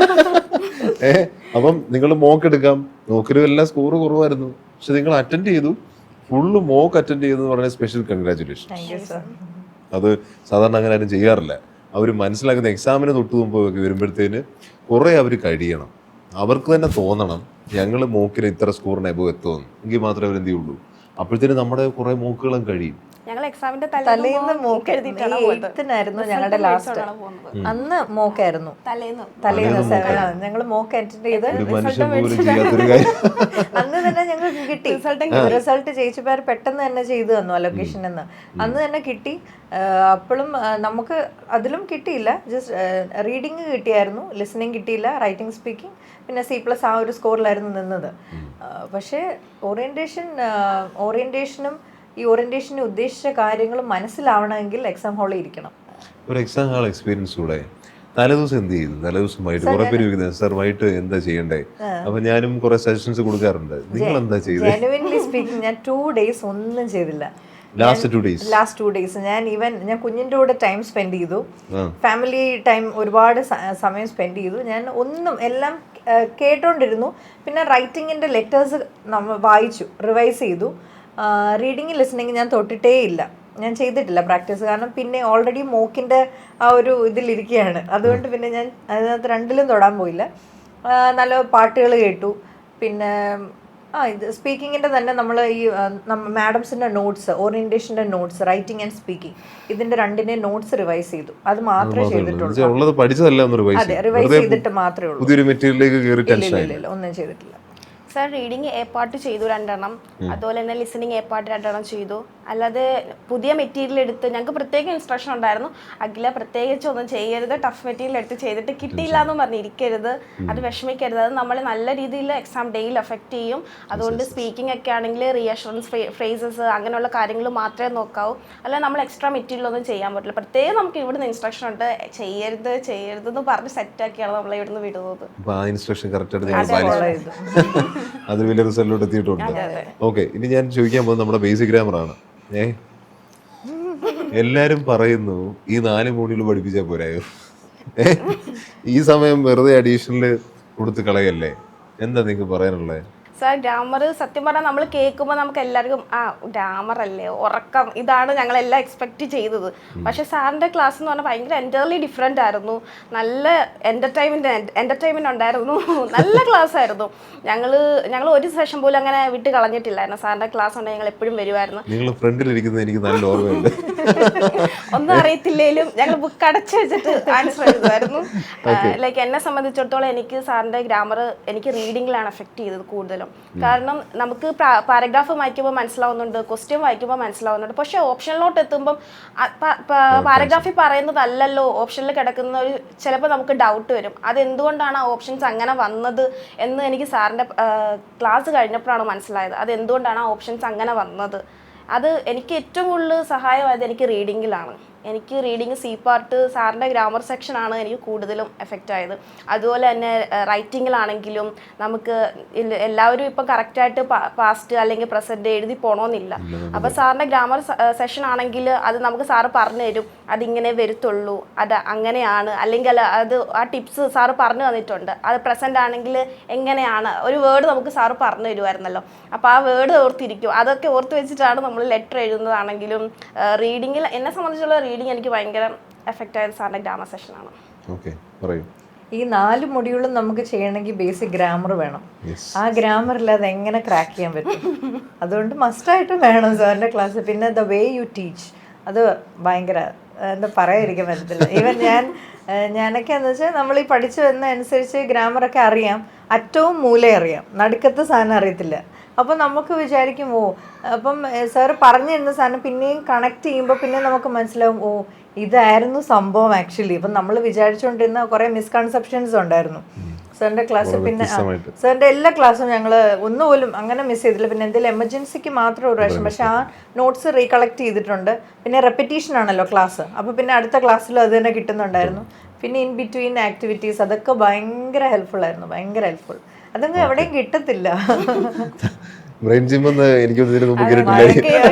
അപ്പം നിങ്ങൾ മോക്ക് എടുക്കാം, മോക്കിലും എല്ലാം സ്കോർ കുറവായിരുന്നു. പക്ഷെ നിങ്ങൾ അറ്റൻഡ് ചെയ്തു, ഫുള്ള് മോക്ക് അറ്റൻഡ് ചെയ്തെന്ന് പറഞ്ഞാൽ സ്പെഷ്യൽ കൺഗ്രാറ്റുലേഷൻ. അത് സാധാരണ അങ്ങനെ ആരും ചെയ്യാറില്ല. അവർ മനസ്സിലാക്കുന്ന എക്സാമിന് തൊട്ട് മുമ്പ് വരുമ്പോഴത്തേന് കുറെ അവർ കഴിയണം. അവർക്ക് തന്നെ തോന്നണം ഞങ്ങൾ മോക്കിന് ഇത്ര സ്കോറിന് എബോ എത്തുമെന്ന്. എങ്കിൽ മാത്രമേ അവർ എന്ത് ചെയ്യുള്ളൂ. അപ്പോഴത്തേന് നമ്മുടെ കുറെ മോക്കുകളും കഴിയും. ഞങ്ങൾ എക്സാമിന്റെ തലേന്ന് മോക്ക് എഴുതിട്ടായിരുന്നു ഞങ്ങളുടെ ലാസ്റ്റ്. അന്ന് മോക്കായിരുന്നു തലേന്ന് ഞങ്ങൾ മോക്ക് അറ്റൻഡ് ചെയ്ത് അന്ന് തന്നെ ഞങ്ങൾക്ക് കിട്ടി റിസൾട്ട്. ചേച്ചിമാർ പെട്ടെന്ന് തന്നെ ചെയ്തു തന്നു അലൊക്കേഷൻ എന്ന്. അന്ന് തന്നെ കിട്ടി. അപ്പോഴും നമുക്ക് അതിലും കിട്ടിയില്ല. ജസ്റ്റ് റീഡിങ് കിട്ടിയായിരുന്നു, ലിസണിങ് കിട്ടിയില്ല, റൈറ്റിംഗ് സ്പീക്കിംഗ് പിന്നെ C+ ആ ഒരു സ്കോറിലായിരുന്നു നിന്നത്. പക്ഷേ ഓറിയന്റേഷനും ഈ ഓറിയന്റേഷന് ഉദ്ദേശിച്ച കാര്യങ്ങൾ മനസ്സിലാവണമെങ്കിൽ എക്സാം ഹാളിൽ ഇരിക്കണം. ഒരു എക്സാം ഹാൾ എക്സ്പീരിയൻസ് കൂടെ. തലേദിവസം എന്ത് ചെയ്തു? തലേദിവസം വൈകിട്ട് കുറെ പേര് ചോദിക്കുന്നത് സാർ വൈകിട്ട് എന്താ ചെയ്യണ്ടേ? അപ്പൊ ഞാനും കുറെ സജഷൻസ് കൊടുക്കാറുണ്ട്. നിങ്ങൾ എന്താ ചെയ്തത്? ജെനുവിൻലി സ്പീക്കിംഗ് ഞാൻ 2 days ഒന്നും ചെയ്തില്ല. ലാസ്റ്റ് 2 days ഞാൻ കുഞ്ഞിന്റെ കൂടെ ടൈം സ്പെൻഡ് ചെയ്തു, ഫാമിലി ടൈം ഒരുപാട് സമയം സ്പെൻഡ് ചെയ്തു. ഞാൻ ഒന്നും എല്ലാം കേട്ടോണ്ടിരുന്നു. പിന്നെ റൈറ്റിങ്ങിന്റെ ലെറ്റേഴ്സ് നമ്മൾ വായിച്ചു, റിവൈസ് ചെയ്തു. റീഡിങ് ലിസണിങ് ഞാൻ തൊട്ടിട്ടേ ഇല്ല, ഞാൻ ചെയ്തിട്ടില്ല പ്രാക്ടീസ്. കാരണം പിന്നെ ഓൾറെഡി മോക്കിൻ്റെ ആ ഒരു ഇതിലിരിക്കുകയാണ്. അതുകൊണ്ട് പിന്നെ ഞാൻ അതിനകത്ത് രണ്ടിലും തൊടാൻ പോയില്ല. നല്ല പാട്ടുകൾ കേട്ടു. പിന്നെ ഇത് സ്പീക്കിങ്ങിൻ്റെ തന്നെ നമ്മൾ ഈ മാഡംസിൻ്റെ നോട്ട്സ്, ഓറിയന്റേഷൻ്റെ നോട്ട്സ്, റൈറ്റിംഗ് ആൻഡ് സ്പീക്കിംഗ് ഇതിൻ്റെ രണ്ടിനെ നോട്ട്സ് റിവൈസ് ചെയ്തു. അത് മാത്രമേ ചെയ്തിട്ടുള്ളൂ. അതെ, റിവൈസ് ചെയ്തിട്ട് മാത്രമേ ഉള്ളൂ. ഒന്നും ചെയ്തിട്ടില്ല. സാർ റീഡിങ് എ പാർട്ട് ചെയ്തു 2 എണ്ണം, അതുപോലെ തന്നെ ലിസണിങ് എ പാർട്ട് 2 എണ്ണം ചെയ്തു. അല്ലാതെ പുതിയ മെറ്റീരിയൽ എടുത്ത് ഞങ്ങൾക്ക് പ്രത്യേക ഇൻസ്ട്രക്ഷൻ ഉണ്ടായിരുന്നു. അഖില പ്രത്യേകിച്ച് ഒന്നും ചെയ്യരുത്, ടഫ് മെറ്റീരിയൽ എടുത്ത് ചെയ്തിട്ട് കിട്ടിയില്ല എന്ന് പറഞ്ഞിരിക്കരുത്, അത് വിഷമിക്കരുത്. അത് നമ്മളെ നല്ല രീതിയിൽ എക്സാം ഡേയിൽ എഫക്റ്റ് ചെയ്യും. അതുകൊണ്ട് സ്പീക്കിംഗ് ഒക്കെ ആണെങ്കിൽ റീഅഷുറൻസ് ഫ്രേസസ് അങ്ങനെയുള്ള കാര്യങ്ങൾ മാത്രമേ നോക്കാവൂ. അല്ലാതെ നമ്മൾ എക്സ്ട്രാ മെറ്റീരിയൽ ഒന്നും ചെയ്യാൻ പറ്റില്ല. പ്രത്യേകം നമുക്ക് ഇവിടുന്ന് ഇൻസ്ട്രക്ഷൻ ഉണ്ട്, ചെയ്യരുത് എന്ന് പറഞ്ഞ് സെറ്റാക്കിയാണ് നമ്മളെ ഇവിടുന്ന് വിടുന്നത്. അത് വലിയ റിസൾട്ടിലോട്ട് എത്തിയിട്ടുണ്ട്. ഓക്കെ, ഇനി ഞാൻ ചോദിക്കാൻ പോകുന്നത് നമ്മുടെ ബേസിക് ഗ്രാമറാണ്. എല്ലാരും പറയുന്നു ഈ 4 മോഡ്യൂൾ പഠിപ്പിച്ചാൽ പോരായോ? ഈ സമയം വെറുതെ അഡീഷണല് കൊടുത്ത് കളയല്ലേ? എന്താ നിങ്ങൾക്ക് പറയാനുള്ളത്? സാർ ഗ്രാമർ സത്യം പറഞ്ഞാൽ നമ്മൾ കേൾക്കുമ്പോൾ നമുക്ക് എല്ലാവർക്കും ഗ്രാമർ അല്ലേ, ഉറക്കം, ഇതാണ് ഞങ്ങളെല്ലാം എക്സ്പെക്റ്റ് ചെയ്തത്. പക്ഷേ സാറിൻ്റെ ക്ലാസ് എന്ന് പറഞ്ഞാൽ ഭയങ്കര എൻ്റർലി ഡിഫറെൻ്റ് ആയിരുന്നു. നല്ല എൻ്റർടൈൻമെൻറ്റ് ഉണ്ടായിരുന്നു. നല്ല ക്ലാസ് ആയിരുന്നു. ഞങ്ങൾ ഒരു സെഷൻ പോലും അങ്ങനെ വിട്ട് കളഞ്ഞിട്ടില്ലായിരുന്നു. സാറിൻ്റെ ക്ലാസ് ഉണ്ടെങ്കിൽ ഞങ്ങൾ എപ്പോഴും വരുമായിരുന്നു. എനിക്ക് നല്ല ഓർമ്മയുണ്ട്. ഒന്നും അറിയത്തില്ലേലും ഞങ്ങൾ ബുക്ക് അടച്ചു വെച്ചിട്ട് ആൻസർ എഴുതുമായിരുന്നു. ലൈക്ക് എന്നെ സംബന്ധിച്ചിടത്തോളം എനിക്ക് സാറിൻ്റെ ഗ്രാമർ എനിക്ക് റീഡിങ്ങിലാണ് എഫക്റ്റ് ചെയ്തത് കൂടുതലും. കാരണം നമുക്ക് പാരഗ്രാഫ് വായിക്കുമ്പോൾ മനസ്സിലാവുന്നുണ്ട്, ക്വസ്റ്റ്യൻ വായിക്കുമ്പോൾ മനസ്സിലാവുന്നുണ്ട്. പക്ഷെ ഓപ്ഷനിലോട്ട് എത്തുമ്പം പാരഗ്രാഫിൽ പറയുന്നതല്ലല്ലോ ഓപ്ഷനിൽ കിടക്കുന്ന ഒരു ചിലപ്പോൾ നമുക്ക് ഡൗട്ട് വരും. അതെന്തുകൊണ്ടാണ് ആ ഓപ്ഷൻസ് അങ്ങനെ വന്നത് എന്ന് എനിക്ക് സാറിൻ്റെ ക്ലാസ് കഴിഞ്ഞപ്പോഴാണ് മനസ്സിലായത്. അതെന്തുകൊണ്ടാണ് ആ ഓപ്ഷൻസ് അങ്ങനെ വന്നത്. അത് എനിക്ക് ഏറ്റവും കൂടുതൽ സഹായമായത് എനിക്ക് റീഡിങ്ങിലാണ്. എനിക്ക് റീഡിങ് സി പാർട്ട് സാറിൻ്റെ ഗ്രാമർ സെക്ഷനാണ് എനിക്ക് കൂടുതലും എഫക്റ്റ് ആയത്. അതുപോലെ തന്നെ റൈറ്റിങ്ങിലാണെങ്കിലും നമുക്ക് എല്ലാവരും ഇപ്പം കറക്റ്റായിട്ട് പാസ്റ്റ് അല്ലെങ്കിൽ പ്രസൻറ്റ് എഴുതി പോകണമെന്നില്ല. അപ്പോൾ സാറിൻ്റെ ഗ്രാമർ സെഷൻ ആണെങ്കിൽ അത് നമുക്ക് സാറ് പറഞ്ഞു തരും, അതിങ്ങനെ വരുത്തുള്ളൂ, അത് അങ്ങനെയാണ്, അല്ലെങ്കിൽ അത് ആ ടിപ്സ് സാറ് പറഞ്ഞു തന്നിട്ടുണ്ട്. അത് പ്രസൻ്റ് ആണെങ്കിൽ എങ്ങനെയാണ് ഒരു വേർഡ് നമുക്ക് സാറ് പറഞ്ഞു തരുമായിരുന്നല്ലോ. അപ്പോൾ ആ വേർഡ് ഓർത്തിരിക്കും. അതൊക്കെ ഓർത്ത് വെച്ചിട്ടാണ് നമ്മൾ ലെറ്റർ എഴുതുന്നതാണെങ്കിലും റീഡിങ്ങിൽ എന്നെ സംബന്ധിച്ചുള്ള റീഡിങ് എനിക്ക് ഭയങ്കര എഫക്റ്റ് ആയത് സാറിൻ്റെ ഗ്രാമർ സെഷനാണ്. ഓക്കെ, പറയൂ. ഈ 4 മൊഡ്യൂളും നമുക്ക് ചെയ്യണമെങ്കിൽ ബേസിക് ഗ്രാമർ വേണം. ആ ഗ്രാമറില്ലാതെ എങ്ങനെ ക്രാക്ക് ചെയ്യാൻ പറ്റും? അതുകൊണ്ട് മസ്റ്റായിട്ട് വേണം സാറിൻ്റെ ക്ലാസ്. പിന്നെ ദ വേ യു ടീച്ച്, അത് ഭയങ്കര എന്താ പറയാതിരിക്കാൻ പറ്റത്തില്ല. ഈവൻ ഞാനൊക്കെ എന്ന് വെച്ചാൽ നമ്മൾ ഈ പഠിച്ചു വരുന്ന അനുസരിച്ച് ഗ്രാമറൊക്കെ അറിയാം, അറ്റവും മൂലയും അറിയാം, നടുക്കത്തെ സാധനം അറിയത്തില്ല. അപ്പം നമുക്ക് വിചാരിക്കും ഓ, അപ്പം സാറ് പറഞ്ഞു തരുന്ന സാധനം പിന്നെയും കണക്ട് ചെയ്യുമ്പോൾ പിന്നെ നമുക്ക് മനസ്സിലാവും ഓ ഇതായിരുന്നു സംഭവം ആക്ച്വലി. അപ്പം നമ്മൾ വിചാരിച്ചുകൊണ്ടിരുന്ന കുറേ മിസ്കൺസെപ്ഷൻസ് ഉണ്ടായിരുന്നു സാറിൻ്റെ ക്ലാസ്. പിന്നെ സാറിൻ്റെ എല്ലാ ക്ലാസ്സും ഞങ്ങൾ ഒന്നുപോലും അങ്ങനെ മിസ് ചെയ്തില്ല. പിന്നെ എന്തെങ്കിലും എമർജൻസിക്ക് മാത്രം ഒരു പ്രാവശ്യം, പക്ഷെ ആ നോട്ട്സ് റീകളക്ട് ചെയ്തിട്ടുണ്ട്. പിന്നെ റെപ്പിറ്റീഷൻ ആണല്ലോ ക്ലാസ്, അപ്പോൾ പിന്നെ അടുത്ത ക്ലാസ്സിലും അത് തന്നെ കിട്ടുന്നുണ്ടായിരുന്നു. പിന്നെ ഇൻ ബിറ്റ്വീൻ ആക്ടിവിറ്റീസ് അതൊക്കെ ഭയങ്കര ഹെൽപ്ഫുൾ ആയിരുന്നു, ഭയങ്കര ഹെൽപ്ഫുൾ. അതൊന്നും എവിടെയും കിട്ടത്തില്ല. ബ്രെയിൻ ജിം എന്ന് എനിക്ക്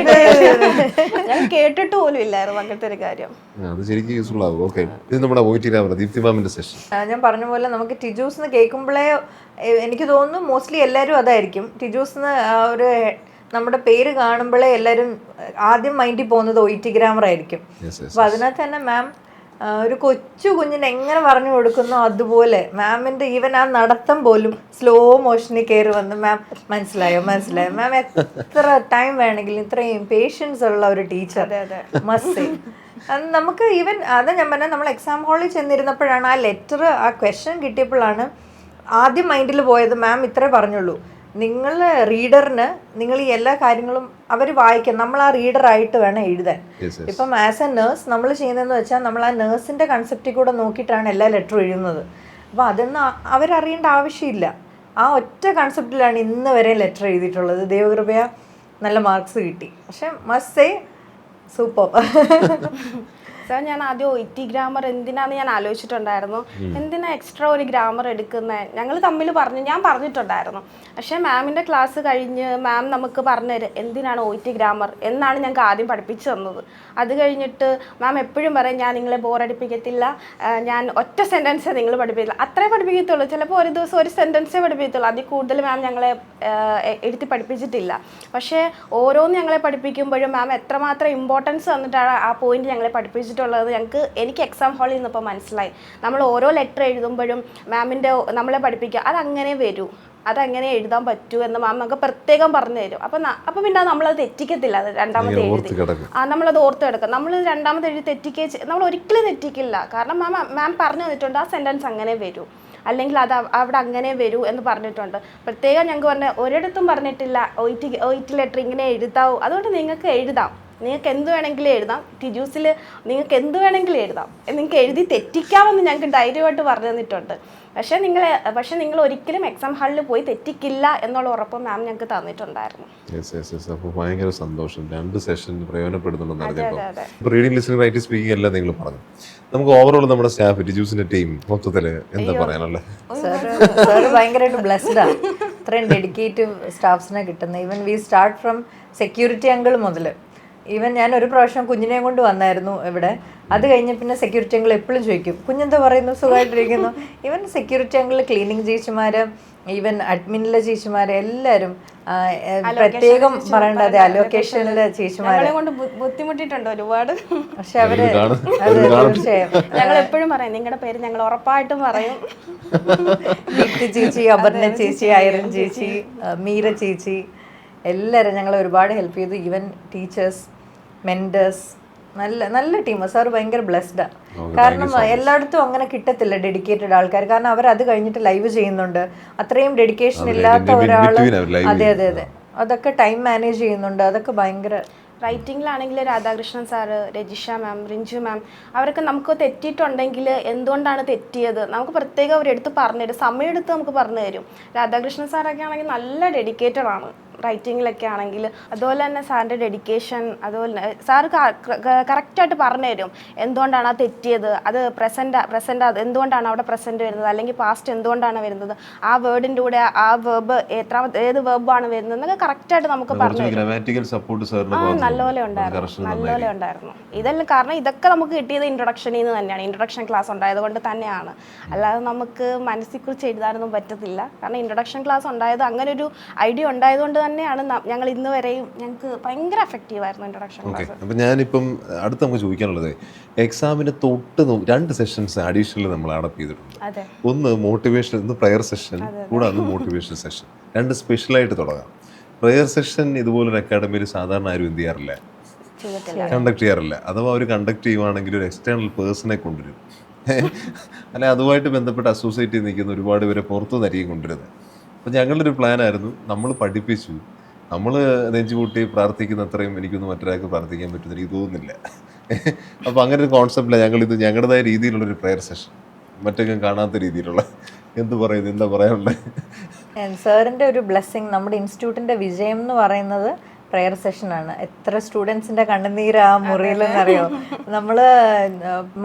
ഞാൻ കേട്ടിട്ട് പോലും ഇല്ലായിരുന്നു അങ്ങനത്തെ ഒരു കാര്യം. അത് ശരിക്കും യൂസ്ഫുൾ ആവും. ഓക്കെ, ഇത് നമ്മുടെ OIT ദീപ്തി മാമിന്റെ സെഷൻ. ഞാൻ പറഞ്ഞ പോലെ നമുക്ക് ടിജൂസ് എന്ന് കേൾക്കുമ്പോഴേ എനിക്ക് തോന്നുന്നു മോസ്റ്റ്ലി എല്ലാവരും അതായിരിക്കും. ടിജൂസ് എന്ന് ഒരു നമ്മുടെ പേര് കാണുമ്പോഴേ എല്ലാവരും ആദ്യം മൈൻഡിൽ പോകുന്നത് OIT ഗ്രാമർ ആയിരിക്കും. അപ്പോൾ അതിനകത്ത് തന്നെ മാം ഒരു കൊച്ചു കുഞ്ഞിന് എങ്ങനെ പറഞ്ഞു കൊടുക്കുന്നോ അതുപോലെ മാമിൻ്റെ ഈവൻ ആ നടത്തം പോലും സ്ലോ മോഷനിൽ കയറി വന്ന് മാം മനസ്സിലായോ മാം എത്ര ടൈം വേണമെങ്കിലും ഇത്രയും പേഷ്യൻസ് ഉള്ള ഒരു ടീച്ചർ മസ്റ്റ്. നമുക്ക് ഈവൻ അതാ ഞാൻ പറഞ്ഞാൽ നമ്മൾ എക്സാം ഹാളിൽ ചെന്നിരുന്നപ്പോഴാണ് ആ ലെറ്റർ ആ ക്വസ്റ്റ്യൻ കിട്ടിയപ്പോഴാണ് ആദ്യം മൈൻഡിൽ പോയത് മാം ഇത്രേ പറഞ്ഞുള്ളൂ, നിങ്ങൾ റീഡറിന് നിങ്ങൾ ഈ എല്ലാ കാര്യങ്ങളും അവർ വായിക്കാം, നമ്മൾ ആ റീഡറായിട്ട് വേണം എഴുതാൻ. ഇപ്പം ആസ് എ നേഴ്സ് നമ്മൾ ചെയ്യുന്നതെന്ന് വെച്ചാൽ നമ്മൾ ആ നേഴ്സിൻ്റെ കൺസെപ്റ്റിൽ കൂടെ നോക്കിയിട്ടാണ് എല്ലാ ലെറ്ററും എഴുതുന്നത്. അപ്പോൾ അതൊന്നും അവരറിയേണ്ട ആവശ്യമില്ല. ആ ഒറ്റ കൺസെപ്റ്റിലാണ് ഇന്ന് വരെ ലെറ്റർ എഴുതിയിട്ടുള്ളത്. ദൈവകൃപയ നല്ല മാർക്സ് കിട്ടി. പക്ഷെ മസ്റ്റ് സേ സൂപ്പർ. സാർ ഞാൻ ആദ്യം OIT ഗ്രാമർ എന്തിനാന്ന് ഞാൻ ആലോചിച്ചിട്ടുണ്ടായിരുന്നു. എന്തിനാ എക്സ്ട്രാ ഒരു ഗ്രാമർ എടുക്കുന്നത്? ഞങ്ങൾ തമ്മിൽ ഞാൻ പറഞ്ഞിട്ടുണ്ടായിരുന്നു. പക്ഷേ മാമിൻ്റെ ക്ലാസ് കഴിഞ്ഞ് മാം നമുക്ക് പറഞ്ഞുതരും എന്തിനാണ് OIT ഗ്രാമർ എന്നാണ് ഞങ്ങൾക്ക് ആദ്യം പഠിപ്പിച്ചു തന്നത്. അത് കഴിഞ്ഞിട്ട് മാം എപ്പോഴും പറയും ഞാൻ നിങ്ങളെ ബോറടിപ്പിക്കത്തില്ല, ഞാൻ ഒറ്റ സെൻറ്റൻസേ നിങ്ങൾ പഠിപ്പിക്കില്ല, അത്രേ പഠിപ്പിക്കത്തുള്ളൂ. ചിലപ്പോൾ ഒരു ദിവസം ഒരു സെൻറ്റൻസേ പഠിപ്പിക്കത്തുള്ളൂ, അതിൽ കൂടുതൽ മാം ഞങ്ങളെ എഴുതി പഠിപ്പിച്ചിട്ടില്ല. പക്ഷേ ഓരോന്ന് ഞങ്ങളെ പഠിപ്പിക്കുമ്പോഴും മാം എത്രമാത്രം ഇമ്പോർട്ടൻസ് തന്നിട്ടാണ് ആ പോയിന്റ് ഞങ്ങളെ പഠിപ്പിച്ചിട്ടുള്ളത് എനിക്ക് എക്സാം ഹാളിൽ നിന്നപ്പോൾ മനസ്സിലായി. നമ്മൾ ഓരോ ലെറ്റർ എഴുതുമ്പോഴും മാമിൻ്റെ നമ്മളെ പഠിപ്പിക്കുക അതങ്ങനെ വരൂ, അതങ്ങനെ എഴുതാൻ പറ്റൂ എന്ന് മാം നമുക്ക് പ്രത്യേകം പറഞ്ഞു തരും. അപ്പം പിന്നെ നമ്മളത് തെറ്റിക്കത്തില്ല. അത് രണ്ടാമത് എഴുതി നമ്മളത് ഓർത്ത് കിടക്കും. നമ്മൾ രണ്ടാമത് എഴുതി നമ്മൾ ഒരിക്കലും തെറ്റിക്കില്ല. കാരണം മാം പറഞ്ഞു തന്നിട്ടുണ്ട് ആ സെൻറ്റൻസ് അങ്ങനെ വരൂ, അല്ലെങ്കിൽ അത് അവിടെ അങ്ങനെ വരൂ എന്ന് പറഞ്ഞിട്ടുണ്ട്. പ്രത്യേകം ഞങ്ങൾക്ക് പറഞ്ഞ ഒരിടത്തും പറഞ്ഞിട്ടില്ല OIT ലെറ്റർ ഇങ്ങനെ എഴുതാവൂ. അതുകൊണ്ട് നിങ്ങൾക്ക് എഴുതാം, നിങ്ങൾക്ക് എന്ത് വേണമെങ്കിലും എഴുതാം, ടിജൂസിൽ നിങ്ങൾക്ക് എന്ത് വേണമെങ്കിലും എഴുതാം, നിങ്ങൾക്ക് എഴുതി തെറ്റിക്കാമെന്ന് ഞങ്ങൾക്ക് ധൈര്യമായിട്ട് പറഞ്ഞു തന്നിട്ടുണ്ട്. പക്ഷേ നിങ്ങൾ ഒരിക്കലും എക്സാം ഹാളിൽ പോയി തെറ്റിക്കില്ല എന്നുള്ള ഉറപ്പ് മാം ഞങ്ങൾക്ക് തന്നിട്ടുണ്ടായിരുന്നു. അപ്പോൾ ഭയങ്കര സന്തോഷം. 2 സെഷൻ പ്രയോജനപ്പെടുന്നുണ്ടെന്ന് അറിഞ്ഞപ്പോൾ റീഡിംഗ്, ലിസണിംഗ്, റൈറ്റിംഗ്, സ്പീക്കിംഗ് എല്ലാം നിങ്ങൾ പറഞ്ഞു. നമുക്ക് ഓവറോൾ നമ്മുടെ സ്റ്റാഫ് ടിജൂസിന്റെ ടീം മൊത്തത്തിൽ എന്താ പറയാനുള്ളത്? സാർ ഭയങ്കരമായിട്ട് ബ്ലെസ്ഡ് ആണ്, ഇത്രയും ഡെഡിക്കേറ്റീവ് സ്റ്റാഫ്സിനെ കിട്ടുന്നത്. Even we start from security uncle മുതൽ. ഈവൻ ഞാൻ ഒരു പ്രാവശ്യം കുഞ്ഞിനെയും കൊണ്ട് വന്നായിരുന്നു ഇവിടെ. അത് കഴിഞ്ഞ് പിന്നെ സെക്യൂരിറ്റി അങ്കിൾ എപ്പോഴും ചോദിക്കും കുഞ്ഞെന്താ പറയുന്നു, സുഖമായിട്ടിരിക്കുന്നു. ഈവൻ സെക്യൂരിറ്റി അങ്കിൾ, ക്ലീനിങ് ചേച്ചിമാർ, ഈവൻ അഡ്മിനിലെ ചേച്ചിമാർ എല്ലാവരും പ്രത്യേകം പറയേണ്ടത് അലോക്കേഷനിലെ ചേച്ചിമാരെ കൊണ്ട് ബുദ്ധിമുട്ടിയിട്ടുണ്ട് ഒരുപാട്. പക്ഷെ അവര് തീർച്ചയായും ഞങ്ങൾ എപ്പോഴും പറയും നിങ്ങളുടെ പേര് ഞങ്ങൾ ഉറപ്പായിട്ടും പറയും. ദീപ്തി ചേച്ചി, അപർണ ചേച്ചി, ഐറൻ ചേച്ചി, മീര ചേച്ചി എല്ലാവരും ഞങ്ങൾ ഒരുപാട് ഹെൽപ്പ് ചെയ്തു. ഈവൻ ടീച്ചേഴ്സ്, മെൻറ്റേഴ്സ്, നല്ല ടീമാണ്. സാർ ഭയങ്കര ബ്ലെസ്ഡാണ്. കാരണം എല്ലായിടത്തും അങ്ങനെ കിട്ടത്തില്ല ഡെഡിക്കേറ്റഡ് ആൾക്കാർ. കാരണം അവർ അത് കഴിഞ്ഞിട്ട് ലൈവ് ചെയ്യുന്നുണ്ട്. അത്രയും ഡെഡിക്കേഷൻ ഇല്ലാത്ത ഒരാൾ, അതെ, അതൊക്കെ ടൈം മാനേജ് ചെയ്യുന്നുണ്ട്. അതൊക്കെ ഭയങ്കര. റൈറ്റിങ്ങിലാണെങ്കിൽ രാധാകൃഷ്ണൻ സാറ്, രജിഷ മാം, റിഞ്ചു മാം, അവരൊക്കെ നമുക്ക് തെറ്റിയിട്ടുണ്ടെങ്കിൽ എന്തുകൊണ്ടാണ് തെറ്റിയത് നമുക്ക് പ്രത്യേകം അവരെടുത്ത് പറഞ്ഞു തരും, സമയമെടുത്ത് നമുക്ക് പറഞ്ഞു തരും. രാധാകൃഷ്ണൻ സാറൊക്കെ ആണെങ്കിൽ നല്ല ഡെഡിക്കേറ്റഡ് ആണ്, റൈറ്റിങ്ങിലൊക്കെ ആണെങ്കിൽ. അതുപോലെ തന്നെ സാറിൻ്റെ ഡെഡിക്കേഷൻ, അതുപോലെ സാറ് കറക്റ്റായിട്ട് പറഞ്ഞു തരും എന്തുകൊണ്ടാണ് ആ തെറ്റിയത്, അത് പ്രസൻറ്റ് അത് എന്തുകൊണ്ടാണ് അവിടെ പ്രസൻറ്റ് വരുന്നത്, അല്ലെങ്കിൽ പാസ്റ്റ് എന്തുകൊണ്ടാണ് വരുന്നത്, ആ വേർഡിൻ്റെ കൂടെ ആ വേർബ് ഏത് വേർബാണ് വരുന്നത് എന്നൊക്കെ കറക്റ്റായിട്ട് നമുക്ക് പറഞ്ഞു തരും. നല്ലപോലെ ഉണ്ടായിരുന്നു. ഇതെല്ലാം കാരണം ഇതൊക്കെ നമുക്ക് കിട്ടിയത് ഇൻട്രൊഡക്ഷനിൽ നിന്ന് തന്നെയാണ്. ഇൻട്രൊഡക്ഷൻ ക്ലാസ് ഉണ്ടായത് കൊണ്ട് തന്നെയാണ്. അല്ലാതെ നമുക്ക് മനസ്സിൽ കുറിച്ച് എഴുതാനൊന്നും പറ്റത്തില്ല. കാരണം ഇൻട്രൊഡക്ഷൻ ക്ലാസ് ഉണ്ടായത്, അങ്ങനെ ഒരു ഐഡിയ ഉണ്ടായതുകൊണ്ട് തന്നെയാണ് ഞങ്ങൾ ഇന്ന് വരെയും ഞങ്ങൾക്ക് ഭയങ്കര എഫക്റ്റീവ് ആയിരുന്നു ഇൻട്രൊഡക്ഷൻ ക്ലാസ്. അപ്പം ഞാനിപ്പം അടുത്ത് നമുക്ക് ചോദിക്കാനുള്ളത്, എക്സാമിന് തൊട്ട് 2 സെഷൻസ് അഡീഷണൽ നമ്മൾ അഡപ്റ്റ് ചെയ്തിട്ടുണ്ട്. ഒന്ന് മോട്ടിവേഷൻ, ഒന്ന് പ്രയർ സെഷൻ, കൂടാതെ മോട്ടിവേഷൻ സെഷൻ. 2 സ്പെഷ്യലായിട്ട് തുടങ്ങാം. പ്രയർ സെഷൻ ഇതുപോലൊരു അക്കാഡമിയിൽ സാധാരണ ആരും എന്ത് ചെയ്യാറില്ല, കണ്ടക്ട് ചെയ്യാറില്ല. അഥവാ അവർ കണ്ടക്ട് ചെയ്യുവാണെങ്കിൽ ഒരു എക്സ്റ്റേണൽ പേഴ്സണെ കൊണ്ടുവരും, അല്ലെ അതുമായിട്ട് ബന്ധപ്പെട്ട് അസോസിയേറ്റ് ചെയ്ത് നിൽക്കുന്ന ഒരുപാട് പേരെ പുറത്തുനിന്നായിരിക്കും കൊണ്ടുവരുന്നത്. അപ്പോൾ ഞങ്ങളുടെ ഒരു പ്ലാനായിരുന്നു, നമ്മൾ പഠിപ്പിച്ചു, നമ്മൾ നെഞ്ചുകൂട്ടി പ്രാർത്ഥിക്കുന്ന അത്രയും എനിക്കൊന്നും മറ്റൊരാൾക്ക് പ്രാർത്ഥിക്കാൻ പറ്റുമെന്ന് എനിക്ക് തോന്നുന്നില്ല. അപ്പോൾ അങ്ങനെ ഒരു കോൺസെപ്റ്റിലാണ് ഞങ്ങളിത് ഞങ്ങളുടേതായ രീതിയിലുള്ളൊരു പ്രയർ സെഷൻ, മറ്റൊക്കെ കാണാത്ത രീതിയിലുള്ള. എന്ത് പറയുന്നത്, എന്താ പറയാനുള്ളത്? സാറിൻ്റെ ഒരു ബ്ലെസ്സിങ്, നമ്മുടെ ഇൻസ്റ്റിറ്റ്യൂട്ടിൻ്റെ വിജയം എന്ന് പറയുന്നത് പ്രെയർ സെഷനാണ്. എത്ര സ്റ്റുഡൻസിൻ്റെ കണ്ണുനീര് ആ മുറിയിലെന്നറിയോ. നമ്മൾ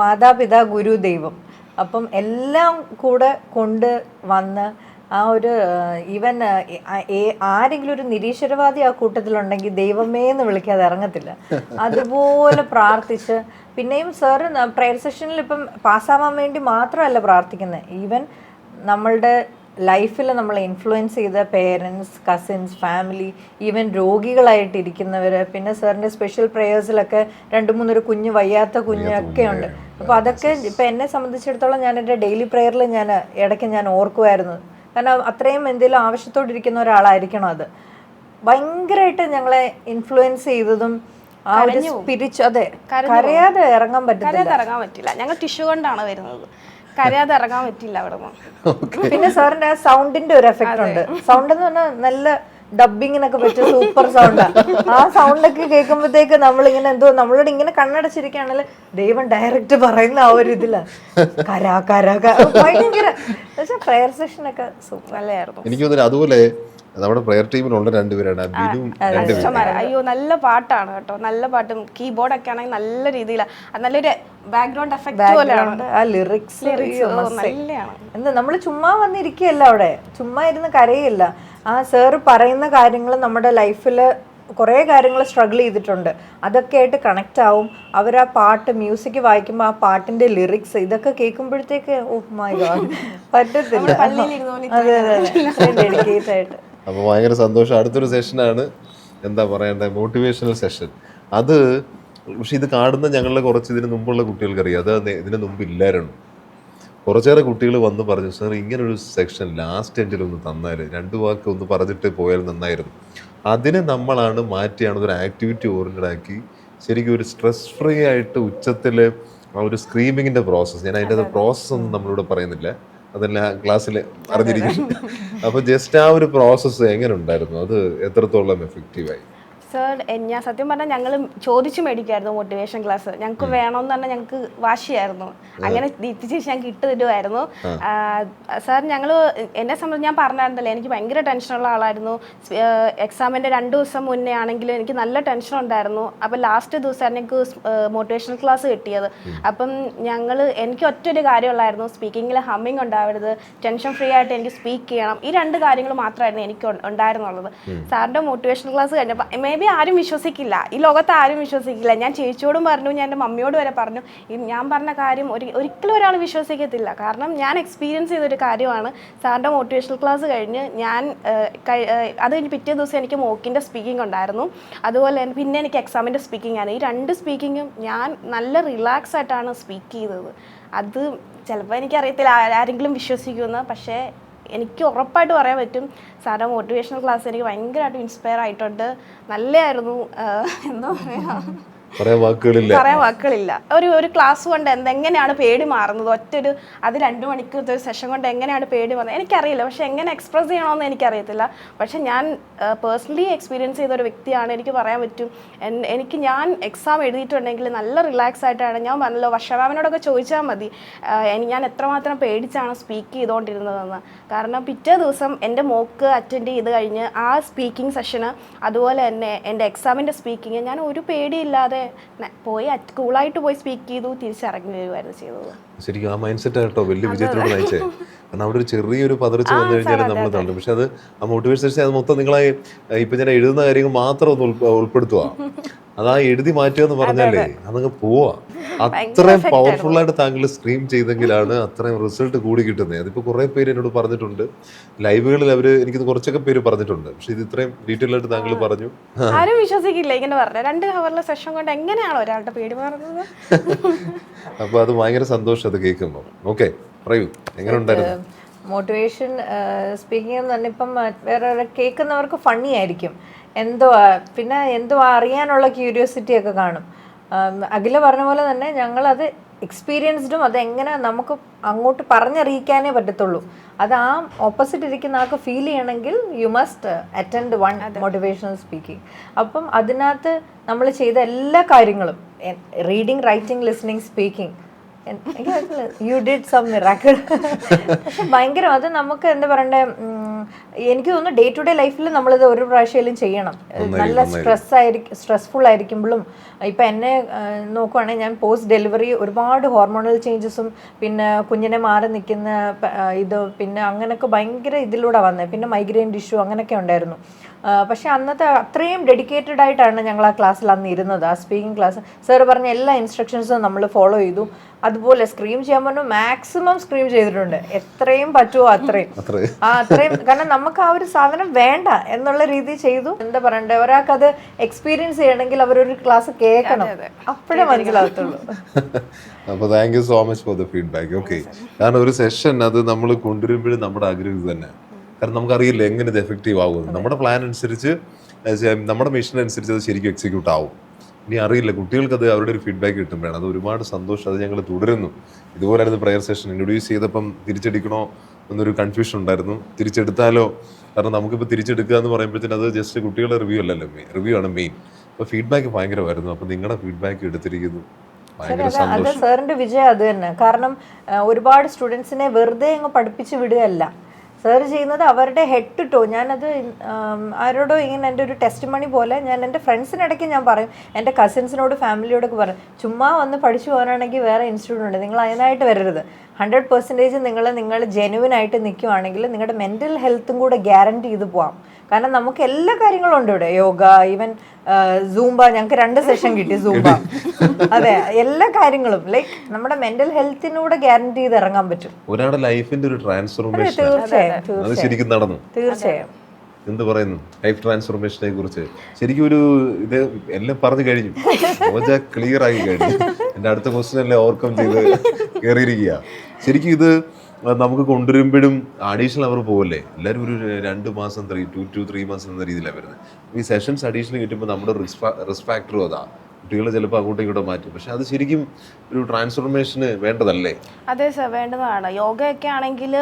മാതാപിതാ ഗുരു ദൈവം, അപ്പം എല്ലാം കൂടെ കൊണ്ട് വന്ന് ആ ഒരു ഈവൻ ആരെങ്കിലും ഒരു നിരീശ്വരവാദി ആ കൂട്ടത്തിലുണ്ടെങ്കിൽ ദൈവമേ എന്ന് വിളിക്കാതെ ഇറങ്ങത്തില്ല. അതുപോലെ പ്രാർത്ഥിച്ച്, പിന്നെയും സാറ് പ്രെയർ സെഷനിൽ ഇപ്പം പാസ്സാവാൻ വേണ്ടി മാത്രമല്ല പ്രാർത്ഥിക്കുന്നത്, ഈവൻ നമ്മളുടെ ലൈഫിൽ നമ്മളെ ഇൻഫ്ലുവൻസ് ചെയ്ത പേരൻസ്, കസിൻസ്, ഫാമിലി, ഈവൻ രോഗികളായിട്ടിരിക്കുന്നവർ, പിന്നെ സാറിൻ്റെ സ്പെഷ്യൽ പ്രേയേഴ്സിലൊക്കെ 2-3 ഒരു കുഞ്ഞ്, വയ്യാത്ത കുഞ്ഞൊക്കെ ഉണ്ട്. അപ്പോൾ അതൊക്കെ ഇപ്പം എന്നെ സംബന്ധിച്ചിടത്തോളം ഞാൻ എൻ്റെ ഡെയിലി പ്രേയറിൽ ഇടയ്ക്ക് ഞാൻ ഓർക്കുമായിരുന്നു. കാരണം അത്രയും എന്തെങ്കിലും ആവശ്യത്തോടിരിക്കുന്ന ഒരാളായിരിക്കണം അത്. ഭയങ്കരമായിട്ട് ഞങ്ങളെ ഇൻഫ്ലുവൻസ് ചെയ്തതും ആ ഒരു സ്പിരിച്വൽ, അതെ, കരയാതെ ഇറങ്ങാൻ പറ്റില്ല. ഞങ്ങൾ ടിഷ്യൂ കൊണ്ടാണ് വരുന്നത്, കരയാതെ ഇറങ്ങാൻ പറ്റില്ല അവിടെ നിന്ന്. പിന്നെ സാറിന്റെ ആ സൗണ്ടിന്റെ ഒരു എഫക്റ്റ് ഉണ്ട്. സൗണ്ട് എന്ന് പറഞ്ഞാൽ നല്ല ഡബിങ്ങിനൊക്കെ പറ്റിയ സൂപ്പർ സൗണ്ടാണ്. ആ സൗണ്ടൊക്കെ കേൾക്കുമ്പോഴത്തേക്ക് നമ്മളിങ്ങനെ എന്തോ നമ്മളോട് ഇങ്ങനെ കണ്ണടച്ചിരിക്കുകയാണെങ്കിൽ ദൈവം ഡയറക്റ്റ് പറയുന്ന ആ ഒരു ഇതിലാണ്. ഭയങ്കര പ്രയർ സെഷനൊക്കെ നല്ലതായിരുന്നു. എനിക്ക് തോന്നുന്നു അതുപോലെ നമ്മുടെ പ്രയർ ടീമിലുള്ള 2 പേരാണ് അയ്യോ നല്ല പാട്ടാണ് കേട്ടോ, നല്ല പാട്ടും കീബോർഡൊക്കെ ആണെങ്കിൽ നല്ല രീതിയിലാണ്, നല്ലൊരു ബാക്ക്ഗ്രൗണ്ട് എഫക്റ്റ് പോലെയാണ്. ആ ലിറിക്സ് എന്താ, നമ്മൾ ചുമ്മാ വന്നിരിക്കുകയല്ല അവിടെ, ചുമ്മാ ഇരുന്ന് കരയില്ല. ആ സാറ് പറയുന്ന കാര്യങ്ങൾ നമ്മുടെ ലൈഫിൽ കുറേ കാര്യങ്ങൾ സ്ട്രഗിൾ ചെയ്തിട്ടുണ്ട്, അതൊക്കെ ആയിട്ട് കണക്റ്റ് ആവും. അവർ ആ പാട്ട് മ്യൂസിക് വായിക്കുമ്പോൾ ആ പാട്ടിന്റെ ലിറിക്സ് ഇതൊക്കെ കേൾക്കുമ്പോഴത്തേക്ക് ഓഹ് മൈ ഗോഡ് പറ്റത്തില്ല. അതെ അതെ, ഡെഡിക്കേറ്റ് ആയിട്ട്. അപ്പോൾ ഭയങ്കര സന്തോഷം. അടുത്തൊരു സെഷനാണ് എന്താ പറയണ്ടേ, മോട്ടിവേഷണൽ സെഷൻ. അത് പക്ഷെ ഇത് കാണുന്ന ഞങ്ങളുടെ കുറച്ച് ഇതിന് മുമ്പുള്ള കുട്ടികൾക്കറിയാം, അത് ഇതിന് മുമ്പ് ഇല്ലായിരുന്നു. കുറച്ചേറെ കുട്ടികൾ വന്ന് പറഞ്ഞു, സാർ ഇങ്ങനൊരു സെക്ഷൻ ലാസ്റ്റ് എൻഡിലൊന്ന് തന്നാൽ 2 വാക്ക് ഒന്ന് പറഞ്ഞിട്ട് പോയാൽ നന്നായിരുന്നു. അതിനെ നമ്മളാണ് മാറ്റിയാണ് ഒരു ആക്ടിവിറ്റി ഓറിയൻറ്റഡ് ആക്കി ശരിക്കും ഒരു സ്ട്രെസ് ഫ്രീ ആയിട്ട് ഉച്ചത്തിൽ ആ ഒരു സ്ക്രീമിങ്ങിൻ്റെ പ്രോസസ്സ്, ഞാൻ അതിൻ്റെ പ്രോസസ്സ് ഒന്നും നമ്മളിവിടെ പറയുന്നില്ല, അതെല്ലാം ക്ലാസ്സിൽ അറിഞ്ഞിരിക്കുന്നു. അപ്പോൾ ജസ്റ്റ് ആ ഒരു പ്രോസസ്സ് എങ്ങനെ ഉണ്ടായിരുന്നു, അത് എത്രത്തോളം എഫക്റ്റീവായി? സർ, ഞാൻ സത്യം പറഞ്ഞാൽ ഞങ്ങൾ ചോദിച്ചു മേടിക്കുമായിരുന്നു മോട്ടിവേഷൻ ക്ലാസ്. ഞങ്ങൾക്ക് വേണമെന്ന് പറഞ്ഞാൽ ഞങ്ങൾക്ക് വാശിയായിരുന്നു. അങ്ങനെ ദീപ്തി ചേച്ചി ഞങ്ങൾക്ക് ഇട്ട് തരുമായിരുന്നു. സാർ, ഞങ്ങൾ എന്നെ സംബന്ധിച്ച് ഞാൻ പറഞ്ഞായിരുന്നല്ലോ, എനിക്ക് ഭയങ്കര ടെൻഷനുള്ള ആളായിരുന്നു. എക്സാമിൻ്റെ 2 ദിവസം മുന്നേ ആണെങ്കിലും എനിക്ക് നല്ല ടെൻഷൻ ഉണ്ടായിരുന്നു. അപ്പം ലാസ്റ്റ് ദിവസമാണ് എനിക്ക് മോട്ടിവേഷണൽ ക്ലാസ് കിട്ടിയത്. അപ്പം എനിക്ക് ഒറ്റൊരു കാര്യമുള്ളായിരുന്നു, സ്പീക്കിങ്ങിൽ ഹമ്മിങ് ഉണ്ടാവരുത്, ടെൻഷൻ ഫ്രീ ആയിട്ട് എനിക്ക് സ്പീക്ക് ചെയ്യണം. ഈ 2 കാര്യങ്ങൾ മാത്രമായിരുന്നു എനിക്ക് ഉണ്ടായിരുന്നുള്ളത്. സാറിൻ്റെ മോട്ടിവേഷണൽ ക്ലാസ് കഴിഞ്ഞപ്പോൾ മേ ബി ആരും വിശ്വസിക്കില്ല, ഈ ലോകത്ത് ആരും വിശ്വസിക്കില്ല. ഞാൻ ചേച്ചിയോടും പറഞ്ഞു, ഞാൻ എൻ്റെ മമ്മിയോട് വരെ പറഞ്ഞു, ഞാൻ പറഞ്ഞ കാര്യം ഒരിക്കലും ഒരാൾ വിശ്വസിക്കത്തില്ല. കാരണം ഞാൻ എക്സ്പീരിയൻസ് ചെയ്തൊരു കാര്യമാണ്. സാറിൻ്റെ മോട്ടിവേഷണൽ ക്ലാസ് കഴിഞ്ഞ് അത് കഴിഞ്ഞ് പിറ്റേ ദിവസം എനിക്ക് മോക്കിൻ്റെ സ്പീക്കിംഗ് ഉണ്ടായിരുന്നു. അതുപോലെ തന്നെ പിന്നെ എനിക്ക് എക്സാമിൻ്റെ സ്പീക്കിംഗ് ആണ്. ഈ 2 സ്പീക്കിങ്ങും ഞാൻ നല്ല റിലാക്സ് ആയിട്ടാണ് സ്പീക്ക് ചെയ്തത്. അത് ചിലപ്പോൾ എനിക്കറിയത്തില്ല ആരെങ്കിലും വിശ്വസിക്കുമെന്ന്, പക്ഷേ എനിക്ക് ഉറപ്പായിട്ട് പറയാൻ പറ്റും, സാറിൻ്റെ മോട്ടിവേഷണൽ ക്ലാസ് എനിക്ക് ഭയങ്കരമായിട്ട് ഇൻസ്പയർ ആയിട്ടുണ്ട്. നല്ലതായിരുന്നു. എന്താ പറയുക, പറയാൻ വാക്കുകളില്ല. പറയാൻ വാക്കുകളില്ല. ഒരു ക്ലാസ് കൊണ്ട് എങ്ങനെയാണ് പേടി മാറുന്നത്, അത് 2 മണിക്കൂറത്തെ ഒരു സെഷൻ കൊണ്ട് എങ്ങനെയാണ് പേടി മാറുന്നത് എനിക്കറിയില്ല. പക്ഷെ എങ്ങനെ എക്സ്പ്രസ് ചെയ്യണമെന്ന് എനിക്കറിയത്തില്ല. പക്ഷെ ഞാൻ പേഴ്സണലി എക്സ്പീരിയൻസ് ചെയ്ത ഒരു വ്യക്തിയാണ്, എനിക്ക് പറയാൻ പറ്റും. ഞാൻ എക്സാം എഴുതിയിട്ടുണ്ടെങ്കിൽ നല്ല റിലാക്സ് ആയിട്ടാണ്. ഞാൻ പറഞ്ഞല്ലോ, വർഷ മാമിനോടൊക്കെ ചോദിച്ചാൽ മതി ഞാൻ എത്രമാത്രം പേടിച്ചാണ് സ്പീക്ക് ചെയ്തുകൊണ്ടിരുന്നതെന്ന്. കാരണം പിറ്റേ ദിവസം എൻ്റെ മോക്ക് അറ്റൻഡ് ചെയ്ത് കഴിഞ്ഞ് ആ സ്പീക്കിംഗ് സെഷന്, അതുപോലെ തന്നെ എൻ്റെ എക്സാമിൻ്റെ സ്പീക്കിങ്, ഞാൻ ഒരു പേടിയില്ലാതെ പോയി കൂളായിട്ട് പോയി സ്പീക്ക് ചെയ്തു, തിരിച്ചിറങ്ങി വരുമായിരുന്നു ചെയ്തത്. ശരിക്കും ആ മൈൻഡ് സെറ്റ് ആട്ടോ വലിയ വിജയത്തിലൂടെ നയിച്ചേ. കാരണം അവിടെ ഒരു ചെറിയൊരു പതർച്ച വന്നു കഴിഞ്ഞാൽ നമ്മൾ തള്ളും. പക്ഷെ അത് ആ മോട്ടിവേഷൻ അത് മൊത്തം നിങ്ങളെ ഇപ്പൊ ഞാൻ എഴുതുന്ന കാര്യങ്ങൾ മാത്രം ഒന്ന് ഉൾപ്പെടുത്തുക. അതാ എഴുതി മാറ്റുക എന്ന് പറഞ്ഞാലേ അതങ്ങ് പോവാ. അത്രയും പവർഫുൾ ആയിട്ട് താങ്കൾ സ്ക്രീം ചെയ്തെങ്കിലാണ് അത്രയും റിസൾട്ട് കൂടി കിട്ടുന്നത്. അതിപ്പോ കുറെ പേര് എന്നോട് പറഞ്ഞിട്ടുണ്ട്, ലൈവുകളിൽ അവര് എനിക്ക് കുറച്ചൊക്കെ പേര് പറഞ്ഞിട്ടുണ്ട്. പക്ഷെ ഇത് ഇത്രയും ഡീറ്റെയിൽ ആയിട്ട് താങ്കൾ പറഞ്ഞു. ആരും വിശ്വസിക്കില്ല ഇങ്ങനെ പറഞ്ഞു. 2 ഹവറിലെ സെഷൻ കൊണ്ട് എങ്ങനെയാണോ ഒരാളുടെ പേടി മാറുന്നത്? അപ്പൊ അത് ഭയങ്കര സന്തോഷം അത് കേൾക്കുമ്പോൾ. ഓക്കെ, പറയൂ, എങ്ങനെ ഉണ്ടായിരുന്നു മോട്ടിവേഷൻ സ്പീക്കിംഗ് എന്ന് പറഞ്ഞാൽ ഇപ്പം വേറെ കേൾക്കുന്നവർക്ക് ഫണ്ണി ആയിരിക്കും, പിന്നെ അറിയാനുള്ള ക്യൂരിയോസിറ്റി ഒക്കെ കാണും. അഖില പറഞ്ഞ പോലെ തന്നെ ഞങ്ങളത് എക്സ്പീരിയൻസ്ഡും അതെങ്ങനെ നമുക്ക് അങ്ങോട്ട് പറഞ്ഞറിയിക്കാനേ പറ്റത്തുള്ളൂ. അത് ആ ഓപ്പോസിറ്റ് ഇരിക്കുന്ന ആൾക്ക് ഫീൽ ചെയ്യണമെങ്കിൽ you must attend 1 motivational speaking. അപ്പം അതിനകത്ത് നമ്മൾ ചെയ്ത എല്ലാ കാര്യങ്ങളും, reading, writing, listening, speaking, you did some miracle. പക്ഷെ ഭയങ്കര അത് നമുക്ക് എന്താ പറയണ്ടേ, എനിക്ക് തോന്നുന്നു ഡേ ടു ഡേ ലൈഫിൽ നമ്മളിത് ഒരു പ്രാവശ്യമായാലും ചെയ്യണം. നല്ല സ്ട്രെസ്ഫുൾ ആയിരിക്കുമ്പോഴും, ഇപ്പം എന്നെ നോക്കുവാണെങ്കിൽ ഞാൻ പോസ്റ്റ് ഡെലിവറി ഒരുപാട് ഹോർമോണൽ ചേഞ്ചസും പിന്നെ കുഞ്ഞിനെ മാറി നിൽക്കുന്ന പിന്നെ അങ്ങനെയൊക്കെ ഭയങ്കര ഇതിലൂടെ വന്നത്. പിന്നെ മൈഗ്രെയിൻ ഇഷ്യൂ അങ്ങനെയൊക്കെ ഉണ്ടായിരുന്നു. പക്ഷെ അന്നത്തെ അത്രയും ഡെഡിക്കേറ്റഡ് ആയിട്ടാണ് ഞങ്ങൾ ആ ക്ലാസ്സിൽ അന്ന് ഇരുന്നത്. ആ സ്പീക്കിംഗ് ക്ലാസ് സാർ പറഞ്ഞ എല്ലാ ഇൻസ്ട്രക്ഷൻസും നമ്മൾ ഫോളോ ചെയ്തു. അതുപോലെ സ്ക്രീം ചെയ്യാൻ പറഞ്ഞു, മാക്സിമം സ്ക്രീം ചെയ്തിട്ടുണ്ട്, എത്രയും പറ്റുമോ അത്രയും. കാരണം നമുക്ക് ആ ഒരു സാധനം വേണ്ട എന്നുള്ള രീതി ചെയ്തു. എന്താ പറയണ്ടേ, ഒരാൾക്ക് അത് എക്സ്പീരിയൻസ് ചെയ്യണമെങ്കിൽ അവരൊരു ക്ലാസ് കേൾക്കണം, അപ്പോഴേ മനസ്സിലാകത്തുള്ളൂ. അപ്പോൾ thank you so much for the feedback. Okay, കാരണം ഒരു സെഷൻ അത് നമ്മൾ കൊണ്ടുവരുമ്പോഴും നമ്മുടെ ആഗ്രഹം തന്നെ. കാരണം നമുക്കറിയില്ല എങ്ങനെ ഇത് എഫക്റ്റീവ് ആകും. നമ്മുടെ പ്ലാൻ അനുസരിച്ച്, നമ്മുടെ മിഷൻ അനുസരിച്ച് അത് ശരിക്കും എക്സിക്യൂട്ട് ആവും. ഇനി അറിയില്ല, കുട്ടികൾക്ക് അത് അവരുടെ ഒരു ഫീഡ്ബാക്ക് കിട്ടുമ്പോഴാണ് അത് ഒരുപാട് സന്തോഷം. അത് ഞങ്ങൾ തുടരുന്നു. ഇതുപോലായിരുന്നു പ്രയർ സെഷൻ. ഇൻട്രൊഡ്യൂസ് ചെയ്തപ്പം തിരിച്ചെടുക്കണോ എന്നൊരു കൺഫ്യൂഷൻ ഉണ്ടായിരുന്നു. തിരിച്ചെടുത്താലോ, കാരണം നമുക്കിപ്പോൾ തിരിച്ചെടുക്കുക എന്ന് പറയുമ്പോഴത്തേന് അത് ജസ്റ്റ് കുട്ടികളുടെ റിവ്യൂ അല്ലല്ലോ, റിവ്യൂ ആണ് മെയിൻ. അപ്പോൾ ഫീഡ്ബാക്ക് ഭയങ്കരമായിരുന്നു. അപ്പോൾ നിങ്ങളുടെ ഫീഡ്ബാക്ക് എടുത്തിരിക്കുന്നു, ഭയങ്കര അത് സന്തോഷം. സാറിന്റെ വിജയം അത് തന്നെ. കാരണം ഒരുപാട് സ്റ്റുഡൻസിനെ വെറുതെ അങ്ങ് പഠിപ്പിച്ച് വിടുകയല്ല സാർ ചെയ്യുന്നത്, അവരുടെ ഹെഡ് ടു ടോ. ഞാനത് ആരോടോ ഇങ്ങനെ എൻ്റെ ഒരു ടെസ്റ്റ് മണി പോലെ ഞാൻ എൻ്റെ ഫ്രണ്ട്സിനിടയ്ക്ക് ഞാൻ പറയും, എൻ്റെ കസിൻസിനോട് ഫാമിലിയോടൊക്കെ പറയും, ചുമ്മാ വന്ന് പഠിച്ചു പോകാനാണെങ്കിൽ വേറെ ഇൻസ്റ്റിറ്റ്യൂട്ട് ഉണ്ട്, നിങ്ങൾ അതിനായിട്ട് വരരുത്. 100% നിങ്ങൾ ജെനുവിൻ ആയിട്ട് നിൽക്കുവാണെങ്കിൽ നിങ്ങളുടെ മെൻ്റൽ ഹെൽത്തും കൂടെ ഗ്യാരണ്ടി ചെയ്ത് പോവാം. കാരണം നമുക്ക് എല്ലാ കാര്യങ്ങളും ഉണ്ട് ഇവിടെ, യോഗ, ഈവൻ സൂംബ, ഞങ്ങൾക്ക് 2 സെഷൻ കിട്ടി സൂംബ. അതെ, എല്ലാ കാര്യങ്ങളും ലൈക്ക് നമ്മുടെ മെന്റൽ ഹെൽത്തിനൂടെ ഗ്യാരണ്ടി ചെയ്ത് ഇറങ്ങാൻ പറ്റും. ഒരാളുടെ ലൈഫിന്റെ ഒരു ട്രാൻസ്ഫോർമേഷൻ തീർച്ചയായും ശരിക്കും നടന്നു. തീർച്ചയായും. എന്ത് പറയുന്നു ലൈഫ് ട്രാൻസ്ഫോർമേഷനെ കുറിച്ച്? ശരിക്കും ഒരു ഇത് എല്ലാം പറഞ്ഞു കഴിഞ്ഞു, ക്ലിയർ ആയി കഴിഞ്ഞു. എൻ്റെ അടുത്ത ക്വസ്റ്റ്യൻ എല്ലാം ഓവർകം ചെയ്ത് കയറിയിരിക്കുക. ശരിക്കും ഇത് നമുക്ക് കൊണ്ടുവരുമ്പോഴും അഡീഷണൽ അവർ പോകല്ലേ, എല്ലാവരും ഒരു 2 മാസം 2 to 3 months എന്ന രീതിയിലാണ് വരുന്നത്. ഈ സെഷൻസ് അഡീഷണൽ കിട്ടുമ്പോൾ നമ്മുടെ റിസ്ക് ഫാക്ടറും അതാ, കുട്ടികൾ ചിലപ്പോൾ അങ്ങോട്ടും ഇങ്ങോട്ടും മാറ്റും. പക്ഷെ അത് ശരിക്കും ഒരു ട്രാൻസ്ഫോർമേഷന് വേണ്ടതല്ലേ? അതെ സർ, വേണ്ടതാണ്. യോഗയൊക്കെ ആണെങ്കിൽ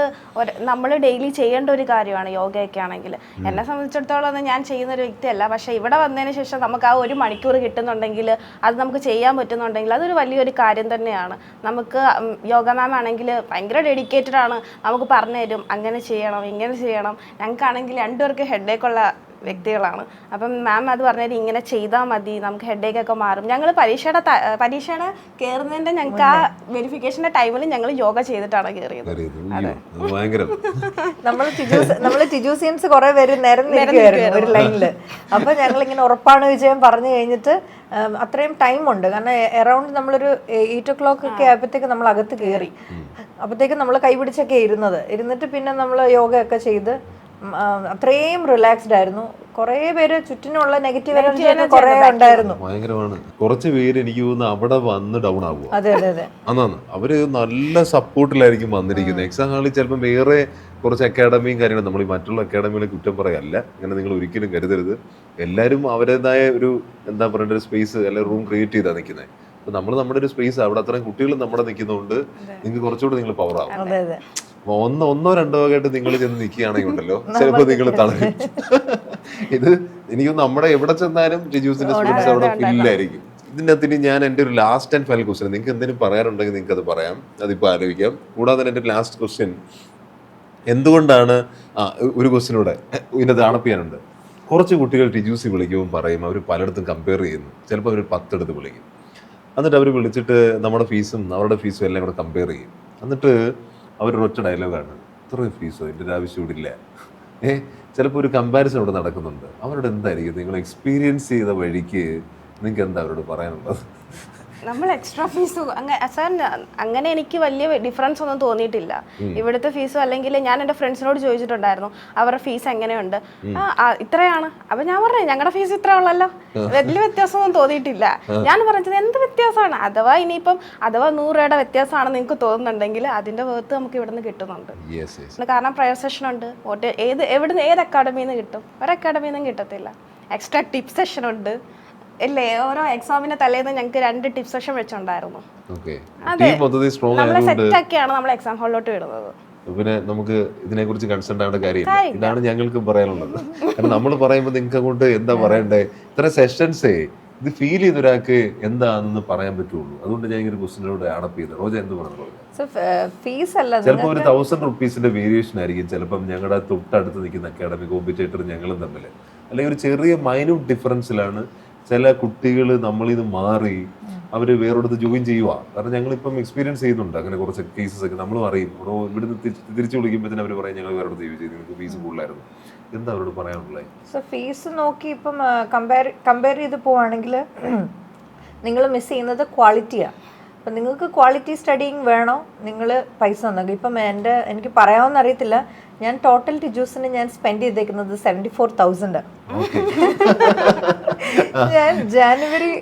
നമ്മൾ ഡെയിലി ചെയ്യേണ്ട ഒരു കാര്യമാണ്. യോഗയൊക്കെ ആണെങ്കിൽ എന്നെ സംബന്ധിച്ചിടത്തോളം ഞാൻ ചെയ്യുന്ന ഒരു വ്യക്തിയല്ല, പക്ഷേ ഇവിടെ വന്നതിന് ശേഷം നമുക്ക് ആ 1 മണിക്കൂർ കിട്ടുന്നുണ്ടെങ്കിൽ, അത് നമുക്ക് ചെയ്യാൻ പറ്റുന്നുണ്ടെങ്കിൽ അതൊരു വലിയൊരു കാര്യം തന്നെയാണ്. നമുക്ക് യോഗ മാം ആണെങ്കിൽ ഭയങ്കര ഡെഡിക്കേറ്റഡ് ആണ്, നമുക്ക് പറഞ്ഞു തരും അങ്ങനെ ചെയ്യണം ഇങ്ങനെ ചെയ്യണം. ഞങ്ങൾക്കാണെങ്കിൽ 2 പേർക്ക് ഹെഡേക്കുള്ള വ്യക്തികളാണ്. അപ്പം മാം അത് പറഞ്ഞാൽ ഇങ്ങനെ ചെയ്താൽ മതി, നമുക്ക് ഹെഡേക്കൊക്കെ മാറും. ഞങ്ങൾ പരീക്ഷയുടെ കയറുന്നതിൻ്റെ ഞങ്ങൾക്ക് ആ വെരിഫിക്കേഷൻ്റെ ടൈമിൽ ഞങ്ങൾ യോഗ ചെയ്തിട്ടാണ് കയറിയത്. നമ്മൾ ടിജൂസിയൻസ് കുറെ പേര് നിരന്നിരിക്കുകയായിരുന്നു ഒരു ലൈനില്. അപ്പൊ ഞങ്ങൾ ഇങ്ങനെ ഉറപ്പാണ് വിജയം പറഞ്ഞു കഴിഞ്ഞിട്ട് അത്രയും ടൈമുണ്ട്. കാരണം അറൗണ്ട് നമ്മളൊരു 8 o'clock ഒക്കെ ആയപ്പോഴത്തേക്ക് നമ്മൾ അകത്ത് കയറി. അപ്പോഴത്തേക്ക് നമ്മൾ കൈപിടിച്ചൊക്കെ ഇരുന്നിട്ട് പിന്നെ നമ്മൾ യോഗയൊക്കെ ചെയ്ത് അത്രയും റിലാക്സ്ഡ് ആയിരുന്നു. കുറേ പേര് ചുറ്റിനുള്ള നെഗറ്റീവ് എനർജി കുറേ ഉണ്ടായിരുന്നു. ഭയങ്കരമാണ്. കുറച്ച് പേര് എനിക്ക് തോന്നുന്നു അവിടെ വന്ന് ഡൗൺ ആവുക. അതെ അതെ അതെ. അന്നാണ് അവര് നല്ല സപ്പോർട്ടിലായിരിക്കും വന്നിരിക്കുന്നത്. എക്സാം ഹാളിൽ ചിലപ്പോൾ വേറെ കുറച്ച് അക്കാഡമിയും കാര്യങ്ങളും, നമ്മൾ ഈ മറ്റുള്ള അക്കാഡമികളെ കുറ്റം പറയല്ല, അങ്ങനെ നിങ്ങൾ ഒരിക്കലും കരുതരുത്. എല്ലാവരും അവരുടേതായ ഒരു എന്താ പറയേണ്ട ഒരു സ്പേസ് അല്ലെങ്കിൽ റൂം ക്രിയേറ്റ് ചെയ്താൽ നിൽക്കുന്നത്. അപ്പൊ നമ്മൾ നമ്മുടെ ഒരു സ്പേസ്, അവിടെ അത്രയും കുട്ടികൾ നമ്മുടെ നിൽക്കുന്നതുകൊണ്ട് നിങ്ങൾക്ക് കുറച്ചുകൂടി നിങ്ങൾ പവർ ആവും. അതെ അതെ. ഒന്നോ രണ്ടോ ആയിട്ട് നിങ്ങൾ ചെന്ന് നിൽക്കുകയാണെങ്കിൽ ഉണ്ടല്ലോ ചിലപ്പോൾ നിങ്ങൾ തളരും. ഇത് എനിക്ക് നമ്മുടെ എവിടെ ചെന്നാലും ടിജൂസിന്റെ സ്റ്റുഡൻസ് അവിടെ ഫില്ലായിരിക്കും. ഇതിനകത്ത് ഞാൻ എൻ്റെ ഒരു ലാസ്റ്റ് ആൻഡ് ഫൈനൽ ക്വസ്റ്റ്യൻ, നിങ്ങൾക്ക് എന്തെങ്കിലും പറയാനുണ്ടെങ്കിൽ നിങ്ങൾക്ക് അത് പറയാം, അതിപ്പോൾ ആലോചിക്കാം. കൂടാതെ എൻ്റെ ലാസ്റ്റ് ക്വസ്റ്റ്യൻ, എന്തുകൊണ്ടാണ് ഒരു ക്വസ്റ്റ്യൻ കൂടെ ഇതിനകത്ത് ആണപ്പിയാനുണ്ട്. കുറച്ച് കുട്ടികൾ ടിജൂസി വിളിക്കുമ്പോൾ പറയും അവർ പലയിടത്തും കമ്പയർ ചെയ്യുന്നു. ചിലപ്പോൾ അവർ 10 എടുത്ത് വിളിക്കും. എന്നിട്ട് അവർ വിളിച്ചിട്ട് നമ്മുടെ ഫീസും അവരുടെ ഫീസും എല്ലാം കൂടെ കമ്പയർ ചെയ്യും. എന്നിട്ട് അവരൊരൊറ്റ ഡയലോഗാണ്, ഇത്രയും ഫീസോ, എൻ്റെ ഒരു ആവശ്യം ഇവിടെ ഇല്ല. ചിലപ്പോൾ ഒരു കമ്പാരിസൺ ഇവിടെ നടക്കുന്നുണ്ട്. അവരോട് എന്തായിരിക്കും നിങ്ങൾ എക്സ്പീരിയൻസ് ചെയ്ത വഴിക്ക് നിങ്ങൾക്ക് എന്താ അവരോട് പറയാനുള്ളത്? നമ്മൾ എക്സ്ട്രാ ഫീസ് സാർ അങ്ങനെ എനിക്ക് വലിയ ഡിഫറൻസ് ഒന്നും തോന്നിയിട്ടില്ല. ഇവിടുത്തെ ഫീസും അല്ലെങ്കിൽ ഞാൻ എൻ്റെ ഫ്രണ്ട്സിനോട് ചോദിച്ചിട്ടുണ്ടായിരുന്നു അവരുടെ ഫീസ് എങ്ങനെയുണ്ട്, ഇത്രയാണ്. അപ്പൊ ഞാൻ പറഞ്ഞു ഞങ്ങളുടെ ഫീസ് ഇത്ര ഉള്ളല്ലോ, വലിയ വ്യത്യാസമൊന്നും തോന്നിയിട്ടില്ല. ഞാൻ പറഞ്ഞത് എന്ത് വ്യത്യാസമാണ്, അഥവാ 100 രൂപയുടെ വ്യത്യാസമാണെന്ന് നിങ്ങൾക്ക് തോന്നുന്നുണ്ടെങ്കിൽ അതിന്റെ വേർത്ത് നമുക്ക് ഇവിടെ നിന്ന് കിട്ടുന്നുണ്ട്. കാരണം പ്രയർ സെഷൻ ഉണ്ട്, ഏത് അക്കാഡമിയിൽ നിന്ന് കിട്ടും, ഒരു അക്കാഡമിയിൽ നിന്നും കിട്ടത്തില്ല. എക്സ്ട്രാ ടിപ്പ് സെഷൻ ഉണ്ട് അല്ലേ, ഓരോ എക്സാമിന്റെ തലേന്ന് ഞങ്ങൾക്ക് 2 ടിപ്പ് സെഷൻ വെച്ചുണ്ടായിരുന്നു. നമ്മളെ സെറ്റ് ആക്കിയാണ് നമ്മൾ എക്സാം ഹാളിലോട്ട് വിടുന്നത്. പിന്നെ നമുക്ക് ഇതിനെ കുറിച്ച് കൺസേൺ ആവേണ്ട കാര്യമില്ല. ഇതാണ് ഞങ്ങൾക്ക് പറയാനുള്ളത്. കാരണം നമ്മൾ പറയുമ്പോൾ നിങ്ങൾക്ക് അങ്ങോട്ട് എന്താ പറയണ്ടേ, ഇത്ര സെഷൻസേ ഇത് ഫീൽ ചെയ്ത ഒരാൾക്ക് എന്താണെന്ന് പറയാൻ പറ്റുള്ളൂ. അതുകൊണ്ട് ഞാൻ ഇങ്ങനെ ക്വസ്റ്റിനോട് അടപ്പ് ചെയ്തത്. റോജ എന്ത് പറഞ്ഞു? ചിലപ്പോൾ ഒരു 1000 റുപ്പീസിന്റെ വേരിയേഷൻ ആയിരിക്കും ചിലപ്പം ഞങ്ങളുടെ തൊട്ടടുത്ത് നിൽക്കുന്ന അക്കാഡമി കോമ്പറ്റേറ്റർ ഞങ്ങളും തമ്മിൽ, അല്ലെങ്കിൽ ഒരു ചെറിയ മൈന്യൂട്ട് ഡിഫറൻസിലാണ് ചില കുട്ടികൾ നമ്മളിൽ നിന്ന് മാറി അവർ വേറൊരിടത്ത് ജോയിൻ ചെയ്യുക. കാരണം ഞങ്ങളിപ്പം എക്സ്പീരിയൻസ് ചെയ്യുന്നുണ്ട് അങ്ങനെ കുറച്ച് കേസസ് ഒക്കെ. നമ്മളും അറിയും, ഇവിടുന്ന് തിരിച്ചു വിളിക്കുമ്പോഴത്തേനും അവർ പറയും ഞങ്ങൾ വേറൊരിടത്ത് ജോയിൻ ചെയ്തു, നിങ്ങൾക്ക് ഫീസ് കൂടുതലായിരുന്നു. എന്താ അവരോട് പറയാനുള്ളത്? ഫീസ് നോക്കി ഇപ്പം കമ്പയർ ചെയ്ത് പോവാണെങ്കിൽ നിങ്ങൾ മിസ് ചെയ്യുന്നത് ക്വാളിറ്റിയാണ്. അപ്പം നിങ്ങൾക്ക് ക്വാളിറ്റി സ്റ്റഡിങ് വേണോ, നിങ്ങൾ പൈസ തന്നെങ്കിൽ. ഇപ്പം എനിക്ക് പറയാമെന്ന് അറിയത്തില്ല, ഞാൻ ടോട്ടൽ ടിജൂസിന് ഞാൻ സ്പെൻഡ് ചെയ്തേക്കുന്നത് 74,000. ഞാൻ ജാനുവരി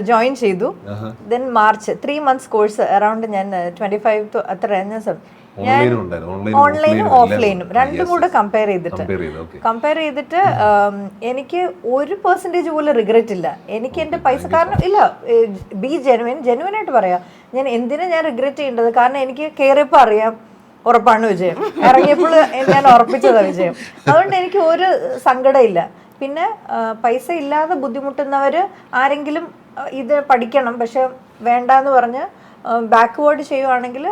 ജോയിൻ ചെയ്തു, then March 3 months course around ഞാൻ 25 അത്ര ഓൺലൈനും ഓഫ്ലൈനും രണ്ടും കൂടെ കമ്പയർ ചെയ്തിട്ട് എനിക്ക് 1% പോലും റിഗ്രറ്റ് ഇല്ല. എനിക്ക് എൻ്റെ പൈസ കാരണം ഇല്ല. ബി ജെനുവിൻ ആയിട്ട് പറയാം, ഞാൻ എന്തിനാ ഞാൻ റിഗ്രറ്റ് ചെയ്യേണ്ടത്? കാരണം എനിക്ക് കയറിയപ്പോൾ അറിയാം ഉറപ്പാണ് വിജയം, ഇറങ്ങിയപ്പോൾ ഞാൻ ഉറപ്പിച്ചതാണ് വിജയം. അതുകൊണ്ട് എനിക്ക് ഒരു സങ്കടമില്ല. പിന്നെ പൈസ ഇല്ലാതെ ബുദ്ധിമുട്ടുന്നവർ ആരെങ്കിലും ഇത് പഠിക്കണം പക്ഷെ വേണ്ടാന്ന് പറഞ്ഞ് ബാക്ക്വേർഡ് ചെയ്യുവാണെങ്കിൽ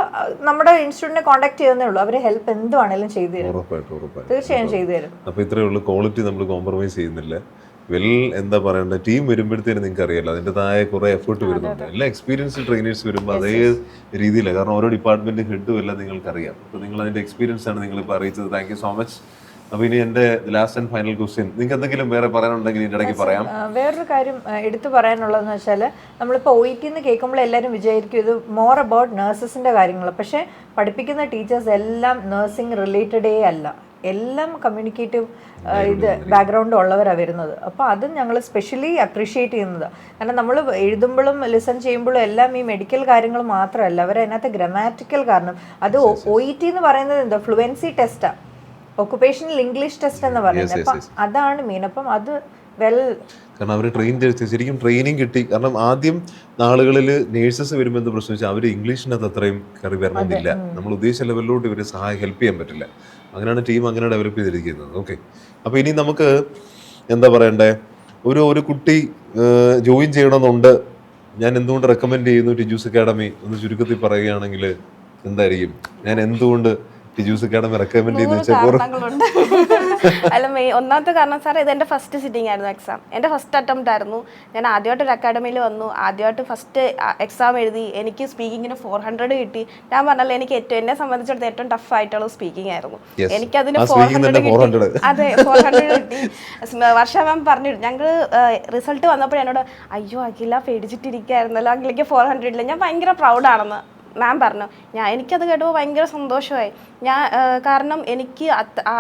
നമ്മുടെ ഇൻസ്റ്റിറ്റ്യൂട്ടിനെ കോൺടാക്ട് ചെയ്യുന്നേ ഉള്ളൂ. അവർ ഹെൽപ്പ് എന്തുവാണെങ്കിലും ചെയ്തു തരും, തീർച്ചയായും ചെയ്തു തരും. അപ്പോൾ ഇത്രയേ ഉള്ളൂ, ക്വാളിറ്റി നമ്മൾ കോംപ്രമൈസ് ചെയ്യുന്നില്ല. എന്താ പറയണ്ട, ടീം വരുമ്പോഴത്തേനും നിങ്ങൾക്ക് അറിയാലോ അതിൻ്റെതായ കുറെ എഫേർട്ട് വരുന്നുണ്ട്. എല്ലാ എക്സ്പീരിയൻസ് ട്രെയിനേഴ്സ് വരുമ്പോൾ അതേ രീതിയിലാണ്. കാരണം ഓരോ ഡിപ്പാർട്ട്മെന്റ് ഹെഡും എല്ലാം നിങ്ങൾക്ക് അറിയാം. അപ്പോൾ നിങ്ങൾ അതിന്റെ എക്സ്പീരിയൻസ് ആണ് നിങ്ങളിപ്പോൾ അറിയിച്ചത്. Thank you so much. അപ്പോൾ ഇനി എൻ്റെ ലാസ്റ്റ് ആൻഡ് ഫൈനൽ ക്വസ്റ്റ്യൻ, നിങ്ങൾക്ക് എന്തെങ്കിലും വേറെ പറയാനുണ്ടെങ്കിൽ ഇതിൻ്റെ ഇടയ്ക്ക് പറയാം. വേറൊരു കാര്യം എടുത്തു പറയാനുള്ളതെന്ന് വെച്ചാൽ, നമ്മളിപ്പോൾ OET എന്ന് കേൾക്കുമ്പോൾ എല്ലാവരും വിചാരിക്കും ഇത് മോർ അബൌട്ട് നഴ്സസിൻ്റെ കാര്യങ്ങൾ. പക്ഷേ പഠിപ്പിക്കുന്ന ടീച്ചേഴ്സ് എല്ലാം നഴ്സിംഗ് റിലേറ്റഡേ അല്ല, എല്ലാം കമ്മ്യൂണിക്കേറ്റീവ് ഇത് ബാക്ക്ഗ്രൗണ്ട് ഉള്ളവരാണ് വരുന്നത്. അപ്പോൾ അതും ഞങ്ങൾ സ്പെഷ്യലി അപ്രീഷിയേറ്റ് ചെയ്യുന്നത്. കാരണം നമ്മൾ എഴുതുമ്പോഴും ലിസൺ ചെയ്യുമ്പോഴും എല്ലാം ഈ മെഡിക്കൽ കാര്യങ്ങൾ മാത്രമല്ല, അവരതിനകത്ത് ഗ്രാമാറ്റിക്കൽ കാരണം അത് OET എന്ന് പറയുന്നത് എന്താ ഫ്ലുവൻസി ടെസ്റ്റാണ്, ഒക്കുപേഷണൽ ഇംഗ്ലീഷ് ടെസ്റ്റ് എന്ന് പറയുന്നത്. അപ്പം അതാണ് മെയിൻ. അപ്പം അത് കാരണം അവർ ശരിക്കും ട്രെയിനിങ് കിട്ടി. കാരണം ആദ്യം നാളുകളിൽ നേഴ്സസ് വരുമ്പോൾ എന്ത് പ്രശ്നം വെച്ചാൽ അവർ ഇംഗ്ലീഷിനകത്ത് അത്രയും കയറി വരണമെന്നില്ല, നമ്മൾ ഉദ്ദേശിച്ച ലെവലിലോട്ട് ഇവരെ ഹെൽപ്പ് ചെയ്യാൻ പറ്റില്ല. അങ്ങനെയാണ് ടീം അങ്ങനെ ഡെവലപ്പ് ചെയ്തിരിക്കുന്നത്. ഓക്കെ, അപ്പോൾ ഇനി നമുക്ക് എന്താ പറയണ്ടേ, ഒരു കുട്ടി ജോയിൻ ചെയ്യണമെന്നുണ്ട്, ഞാൻ എന്തുകൊണ്ട് റെക്കമെൻഡ് ചെയ്യുന്നു ടിജൂസ് അക്കാഡമി എന്ന് ചുരുക്കത്തിൽ പറയുകയാണെങ്കിൽ എന്തായിരിക്കും? ഞാൻ എന്തുകൊണ്ട് ടിജൂസ് അക്കാഡമി റെക്കമെൻഡ് ചെയ്യുന്ന അല്ല, ഒന്നാമത്തെ കാരണം സാർ ഇത് എൻ്റെ ഫസ്റ്റ് സിറ്റിംഗ് ആയിരുന്നു. എക്സാം എൻ്റെ ഫസ്റ്റ് അറ്റംപ്റ്റ് ആയിരുന്നു. ഞാൻ ആദ്യമായിട്ട് ഒരു അക്കാഡമിയിൽ വന്നു, ആദ്യമായിട്ട് ഫസ്റ്റ് എക്സാം എഴുതി. എനിക്ക് സ്പീക്കിങ്ങിന് 400 കിട്ടി. ഞാൻ പറഞ്ഞല്ലോ, എനിക്ക് എന്നെ സംബന്ധിച്ചിടത്തോളം ഏറ്റവും ടഫ് ആയിട്ടുള്ള സ്പീക്കിംഗ് ആയിരുന്നു. എനിക്കതിന് 400 കിട്ടി. അതെ, 400 കിട്ടി. വർഷ മാം പറഞ്ഞു, ഞങ്ങൾ റിസൾട്ട് വന്നപ്പോൾ എന്നോട് അയ്യോ അഖില പേടിച്ചിട്ടിരിക്കുകയായിരുന്നല്ലോ, അഖിലേക്ക് 400 ഇല്ല. ഞാൻ ഭയങ്കര പ്രൗഡാണെന്ന് മാം പറഞ്ഞു. എനിക്കത് കേട്ടപ്പോൾ ഭയങ്കര സന്തോഷമായി. കാരണം എനിക്ക്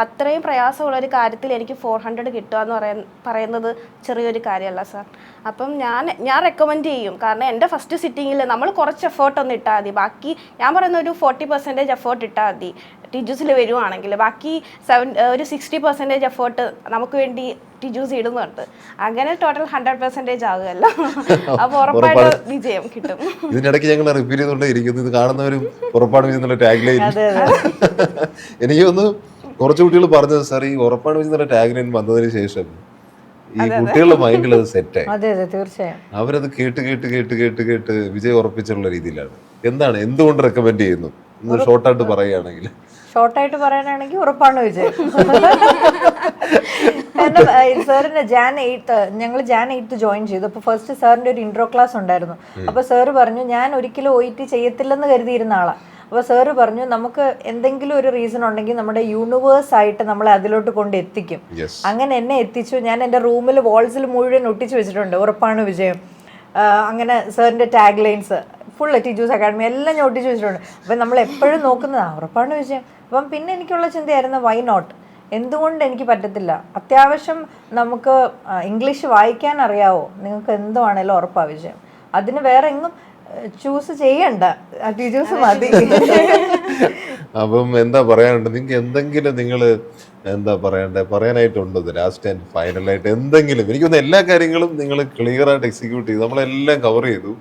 അത്രയും പ്രയാസമുള്ളൊരു കാര്യത്തിൽ എനിക്ക് 400 കിട്ടുക എന്ന് പറയുന്നത് ചെറിയൊരു കാര്യമല്ല സാർ. അപ്പം ഞാൻ റെക്കമെൻഡ് ചെയ്യും. കാരണം എൻ്റെ ഫസ്റ്റ് സിറ്റിങ്ങിൽ നമ്മൾ കുറച്ച് എഫേർട്ടൊന്നും ഇട്ടാൽ മതി. ബാക്കി ഞാൻ പറയുന്ന ഒരു 40% എഫേർട്ട് ഇട്ടാൽ മതി ടിജൂസിൽ വരുവാണെങ്കിൽ. ബാക്കി ഒരു 60% എഫേർട്ട് നമുക്ക് വേണ്ടി ടിജൂസ് ഇടുന്നുണ്ട്. അങ്ങനെ ടോട്ടൽ 100% ആകുമല്ലോ. അപ്പോൾ ഉറപ്പായിട്ട് വിജയം കിട്ടും. ഇതിനിടയ്ക്ക് ഞങ്ങൾ റിപ്പീറ്റ് ചെയ്തുകൊണ്ടേ ഇരിക്കുന്നു. ഇത് കാണുന്നവരും ഉറപ്പാണ് വിജയം ടാഗ് ലൈൻ. എനിക്ക് ഒന്ന് കുറച്ച് കുട്ടികൾ പറഞ്ഞത് സാർ ഈ ഉറപ്പാണ് വിജയം ടാഗ് ലൈൻ വന്നതിന് ശേഷം ഈ കുട്ടികളുടെ മൈൻഡിൽ അത് സെറ്റായി. തീർച്ചയായും അവരത് കേട്ട് വിജയം ഉറപ്പിച്ചുള്ള രീതിയിലാണ്. എന്തുകൊണ്ട് റെക്കമെൻഡ് ചെയ്യുന്നു ഷോർട്ടായിട്ട് പറയുകയാണെങ്കിൽ? ഷോർട്ടായിട്ട് പറയാനാണെങ്കിൽ ഉറപ്പാണ് വിജയം. കാരണം സാറിന് ഞങ്ങൾ Jan 8 ജോയിൻ ചെയ്തു. അപ്പോൾ ഫസ്റ്റ് സാറിൻ്റെ ഒരു ഇൻട്രോ ക്ലാസ് ഉണ്ടായിരുന്നു. അപ്പോൾ സാറ് പറഞ്ഞു ഞാൻ ഒരിക്കലും OET ചെയ്യത്തില്ലെന്ന് കരുതിയിരുന്ന ആളാണ്. അപ്പോൾ സാറ് പറഞ്ഞു നമുക്ക് എന്തെങ്കിലും ഒരു റീസൺ ഉണ്ടെങ്കിൽ നമ്മുടെ യൂണിവേഴ്സ് ആയിട്ട് നമ്മളെ അതിലോട്ട് കൊണ്ട് എത്തിക്കും. അങ്ങനെ എന്നെ എത്തിച്ചു. ഞാൻ എൻ്റെ റൂമിൽ വാൾസിൽ മുഴുവൻ ഒട്ടിച്ചു വെച്ചിട്ടുണ്ട് ഉറപ്പാണ് വിജയം. അങ്ങനെ സാറിൻ്റെ tag lines full Tiju's academy എല്ലാം ഞാൻ ഒട്ടിച്ചു വെച്ചിട്ടുണ്ട്. അപ്പം നമ്മൾ എപ്പോഴും നോക്കുന്നത് ഉറപ്പാണ് വിജയം. അപ്പം പിന്നെ എനിക്കുള്ള ചിന്തയായിരുന്നു വൈ നോട്ട്, എന്തുകൊണ്ട് എനിക്ക് പറ്റത്തില്ല? അത്യാവശ്യം നമുക്ക് ഇംഗ്ലീഷ് വായിക്കാൻ അറിയാവോ, നിങ്ങൾക്ക് എന്തുവാണേലും ഉറപ്പാണ് വിജയം. അതിന് വേറെ എങ്ങും ചൂസ് ചെയ്യണ്ട, ടീച്ചേഴ്സ് മതി. അപ്പം എന്താ പറയാനുണ്ട് നിങ്ങൾക്ക്? എന്തെങ്കിലും നിങ്ങൾ പറയാനായിട്ടുണ്ടോ ലാസ്റ്റ് ആൻഡ് ഫൈനലായിട്ട് എന്തെങ്കിലും? എനിക്കൊന്ന് എല്ലാ കാര്യങ്ങളും നിങ്ങൾ ക്ലിയർ ആയിട്ട് എക്സിക്യൂട്ട് ചെയ്തു. നമ്മളെല്ലാം കവർ ചെയ്തു.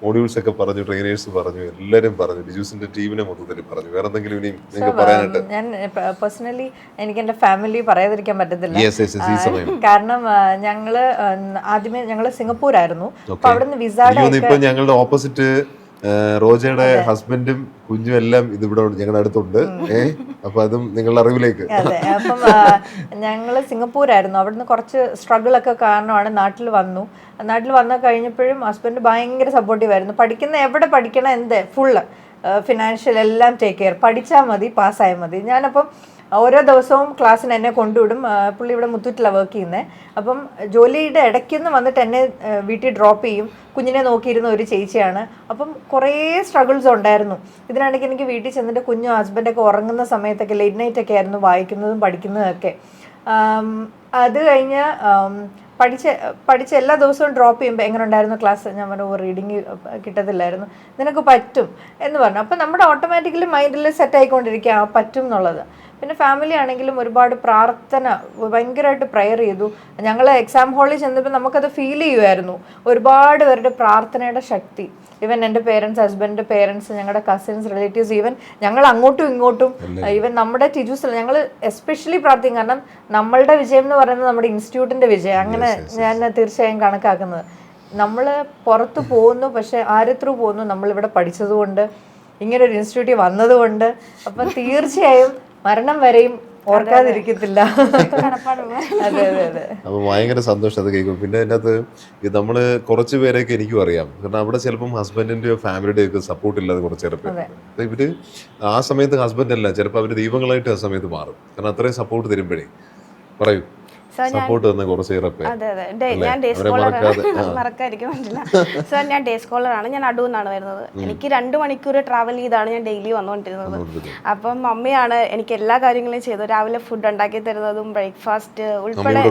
മോഡ്യൂൾസ് ഒക്കെ പറഞ്ഞു, ട്രെയിനേഴ്സ് പറഞ്ഞു, എല്ലാവരും പറഞ്ഞു, ഡിജൂസിന്റെ ടീമിനെ മൊത്തത്തിൽ പറഞ്ഞു. വേറെ എന്തെങ്കിലും ഇനി നിങ്ങൾക്ക് പറയാനായിട്ട്? ഞാൻ പേഴ്സണലി എനിക്ക് എൻ്റെ ഫാമിലി പറയാതിരിക്കാൻ പറ്റത്തില്ല. കാരണം ഞങ്ങള് സിംഗപ്പൂരായിരുന്നു. അപ്പൊ അവിടുന്ന് വിസയുടെ ഇപ്പൊ ഞങ്ങളുടെ ഓപ്പോസിറ്റ് റോജയുടെ ഹസ്ബൻഡും കുഞ്ഞും എല്ലാം ഇതിവിടെ ഞങ്ങളുടെ അടുത്തുണ്ട്. അപ്പൊ അതും നിങ്ങളുടെ അറിവിലേക്ക്. അതെ, അപ്പം ഞങ്ങള് സിംഗപ്പൂരായിരുന്നു. അവിടുന്ന് കുറച്ച് സ്ട്രഗിൾ ഒക്കെ കാരണമാണ് നാട്ടിൽ വന്നു. നാട്ടിൽ വന്നു കഴിഞ്ഞപ്പോഴും ഹസ്ബൻഡ് ഭയങ്കര സപ്പോർട്ടീവ് ആയിരുന്നു. എവിടെ പഠിക്കണം ഫുള്ള് ഫിനാൻഷ്യൽ എല്ലാം ടേക്ക് കെയർ. പഠിച്ചാൽ മതി, പാസ്സായാൽ മതി. ഞാനപ്പം ഓരോ ദിവസവും ക്ലാസ്സിന് എന്നെ കൊണ്ടുവിടും. പുള്ളി ഇവിടെ മുത്തൂറ്റിലാണ് വർക്ക് ചെയ്യുന്നത്. അപ്പം ജോലിയുടെ ഇടയ്ക്കൊന്ന് വന്നിട്ട് എന്നെ വീട്ടിൽ ഡ്രോപ്പ് ചെയ്യും. കുഞ്ഞിനെ നോക്കിയിരുന്ന ഒരു ചേച്ചിയാണ്. അപ്പം കുറേ സ്ട്രഗിൾസ് ഉണ്ടായിരുന്നു. ഇതിനിടയ്ക്ക് എനിക്ക് വീട്ടിൽ ചെന്നിട്ട് കുഞ്ഞും ഹസ്ബൻഡൊക്കെ ഉറങ്ങുന്ന സമയത്തൊക്കെ ലേറ്റ് നൈറ്റൊക്കെ ആയിരുന്നു വായിക്കുന്നതും പഠിക്കുന്നതൊക്കെ. അത് കഴിഞ്ഞ് പഠിച്ച എല്ലാ ദിവസവും ഡ്രോപ്പ് ചെയ്യുമ്പോൾ എങ്ങനെ ഉണ്ടായിരുന്നു ക്ലാസ്? ഞാൻ പറഞ്ഞു റീഡിങ് കിട്ടത്തില്ലായിരുന്നു. നിനക്ക് പറ്റും എന്ന് പറഞ്ഞു. അപ്പം നമ്മുടെ ഓട്ടോമാറ്റിക്കലി മൈൻഡിൽ സെറ്റ് ആയിക്കൊണ്ടിരിക്കുക പറ്റും എന്നുള്ളത്. പിന്നെ ഫാമിലി ആണെങ്കിലും ഒരുപാട് പ്രാർത്ഥന, ഭയങ്കരമായിട്ട് പ്രെയർ ചെയ്തു. ഞങ്ങൾ എക്സാം ഹാളിൽ ചെന്നപ്പോൾ നമുക്കത് ഫീൽ ചെയ്യുമായിരുന്നു, ഒരുപാട് പേരുടെ പ്രാർത്ഥനയുടെ ശക്തി. ഈവൻ എൻ്റെ പേരൻസ്, ഹസ്ബൻഡിൻ്റെ പേരൻസ്, ഞങ്ങളുടെ കസിൻസ്, റിലേറ്റീവ്സ്, ഈവൻ ഞങ്ങൾ അങ്ങോട്ടും ഇങ്ങോട്ടും, ഈവൻ നമ്മുടെ ടീച്ചേഴ്സ്, ഞങ്ങൾ എസ്പെഷ്യലി പ്രാർത്ഥിക്കും. കാരണം നമ്മളുടെ വിജയം എന്ന് പറയുന്നത് നമ്മുടെ ഇൻസ്റ്റിറ്റ്യൂട്ടിൻ്റെ വിജയം. അങ്ങനെ ഞാൻ തീർച്ചയായും കണക്കാക്കുന്നത്. നമ്മൾ പുറത്ത് പോകുന്നു, പക്ഷെ ആര് ത്രൂ പോകുന്നു? നമ്മളിവിടെ പഠിച്ചതുകൊണ്ട്, ഇങ്ങനെ ഒരു ഇൻസ്റ്റിറ്റ്യൂട്ടിൽ വന്നതുകൊണ്ട്. അപ്പം തീർച്ചയായും മരണം വരെയും ഓർക്കാതിരിക്കത്തില്ല. അതെ അതെ അതെ. അപ്പൊ ഭയങ്കര സന്തോഷം അത് കേൾക്കും. പിന്നെ അതിനകത്ത് നമ്മള് കുറച്ച് പേരെയൊക്കെ എനിക്കും അറിയാം. കാരണം അവിടെ ചിലപ്പം ഹസ്ബൻഡിന്റെയോ ഫാമിലിയുടെയോ ഒക്കെ സപ്പോർട്ട് ഇല്ലാതെ കുറച്ച് പേര് ഇവര് ആ സമയത്ത് ഹസ്ബൻഡ് അല്ല, ചിലപ്പോൾ അവര് ദൈവങ്ങളായിട്ട് ആ സമയത്ത് മാറും. കാരണം അത്രയും സപ്പോർട്ട് തരുമ്പോഴേ പറയൂ സപ്പോർട്ട് തന്നെ കുറച്ച്. അതെ അതെ, ഞാൻ ഡേ സ്കോളറാണ്, മറക്കാതിരിക്കാൻ പറ്റില്ല സാർ. ഞാൻ ഡേ സ്കോളറാണ്. ഞാൻ അടൂന്നാണ് വരുന്നത്. എനിക്ക് 2 മണിക്കൂർ ട്രാവൽ ചെയ്താണ് ഞാൻ ഡെയിലി വന്നുകൊണ്ടിരുന്നത്. അപ്പം മമ്മിയാണ് എനിക്ക് എല്ലാ കാര്യങ്ങളും ചെയ്തത്. രാവിലെ ഫുഡ് ഉണ്ടാക്കി തരുന്നതും ബ്രേക്ക്ഫാസ്റ്റ് ഉൾപ്പെടെ.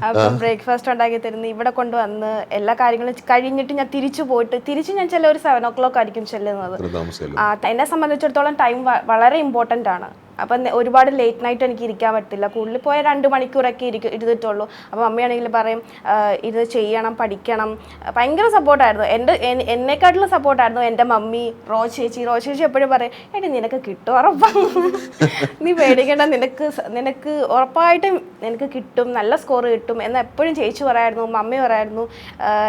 അപ്പം ബ്രേക്ക്ഫാസ്റ്റ് ഉണ്ടാക്കി തരുന്നത്, ഇവിടെ കൊണ്ടുവന്ന് എല്ലാ കാര്യങ്ങളും കഴിഞ്ഞിട്ട് ഞാൻ തിരിച്ച് ഞാൻ ചില ഒരു 7 o'clock ആയിരിക്കും ചെല്ലുന്നത്. എന്നെ സംബന്ധിച്ചിടത്തോളം ടൈം വളരെ ഇമ്പോർട്ടൻ്റ് ആണ്. അപ്പം ഒരുപാട് ലേറ്റ് നൈറ്റ് എനിക്ക് ഇരിക്കാൻ പറ്റില്ല. കൂടുതൽ പോയ 2 മണിക്കൂറൊക്കെ ഇരുന്നിട്ടുള്ളൂ. അപ്പം അമ്മയാണെങ്കിൽ പറയും ഇത് ചെയ്യണം, പഠിക്കണം. ഭയങ്കര സപ്പോർട്ടായിരുന്നു. എന്നെക്കാട്ടിലും സപ്പോർട്ടായിരുന്നു എൻ്റെ മമ്മി. റോജ് ചേച്ചി എപ്പോഴും പറയും എടി നിനക്ക് കിട്ടും, ഉറപ്പാണ്, നീ പേടിക്കേണ്ട, നിനക്ക് ഉറപ്പായിട്ടും നിനക്ക് കിട്ടും, നല്ല സ്കോർ കിട്ടും എന്ന് എപ്പോഴും ചേച്ചി പറയായിരുന്നു, മമ്മി പറയായിരുന്നു.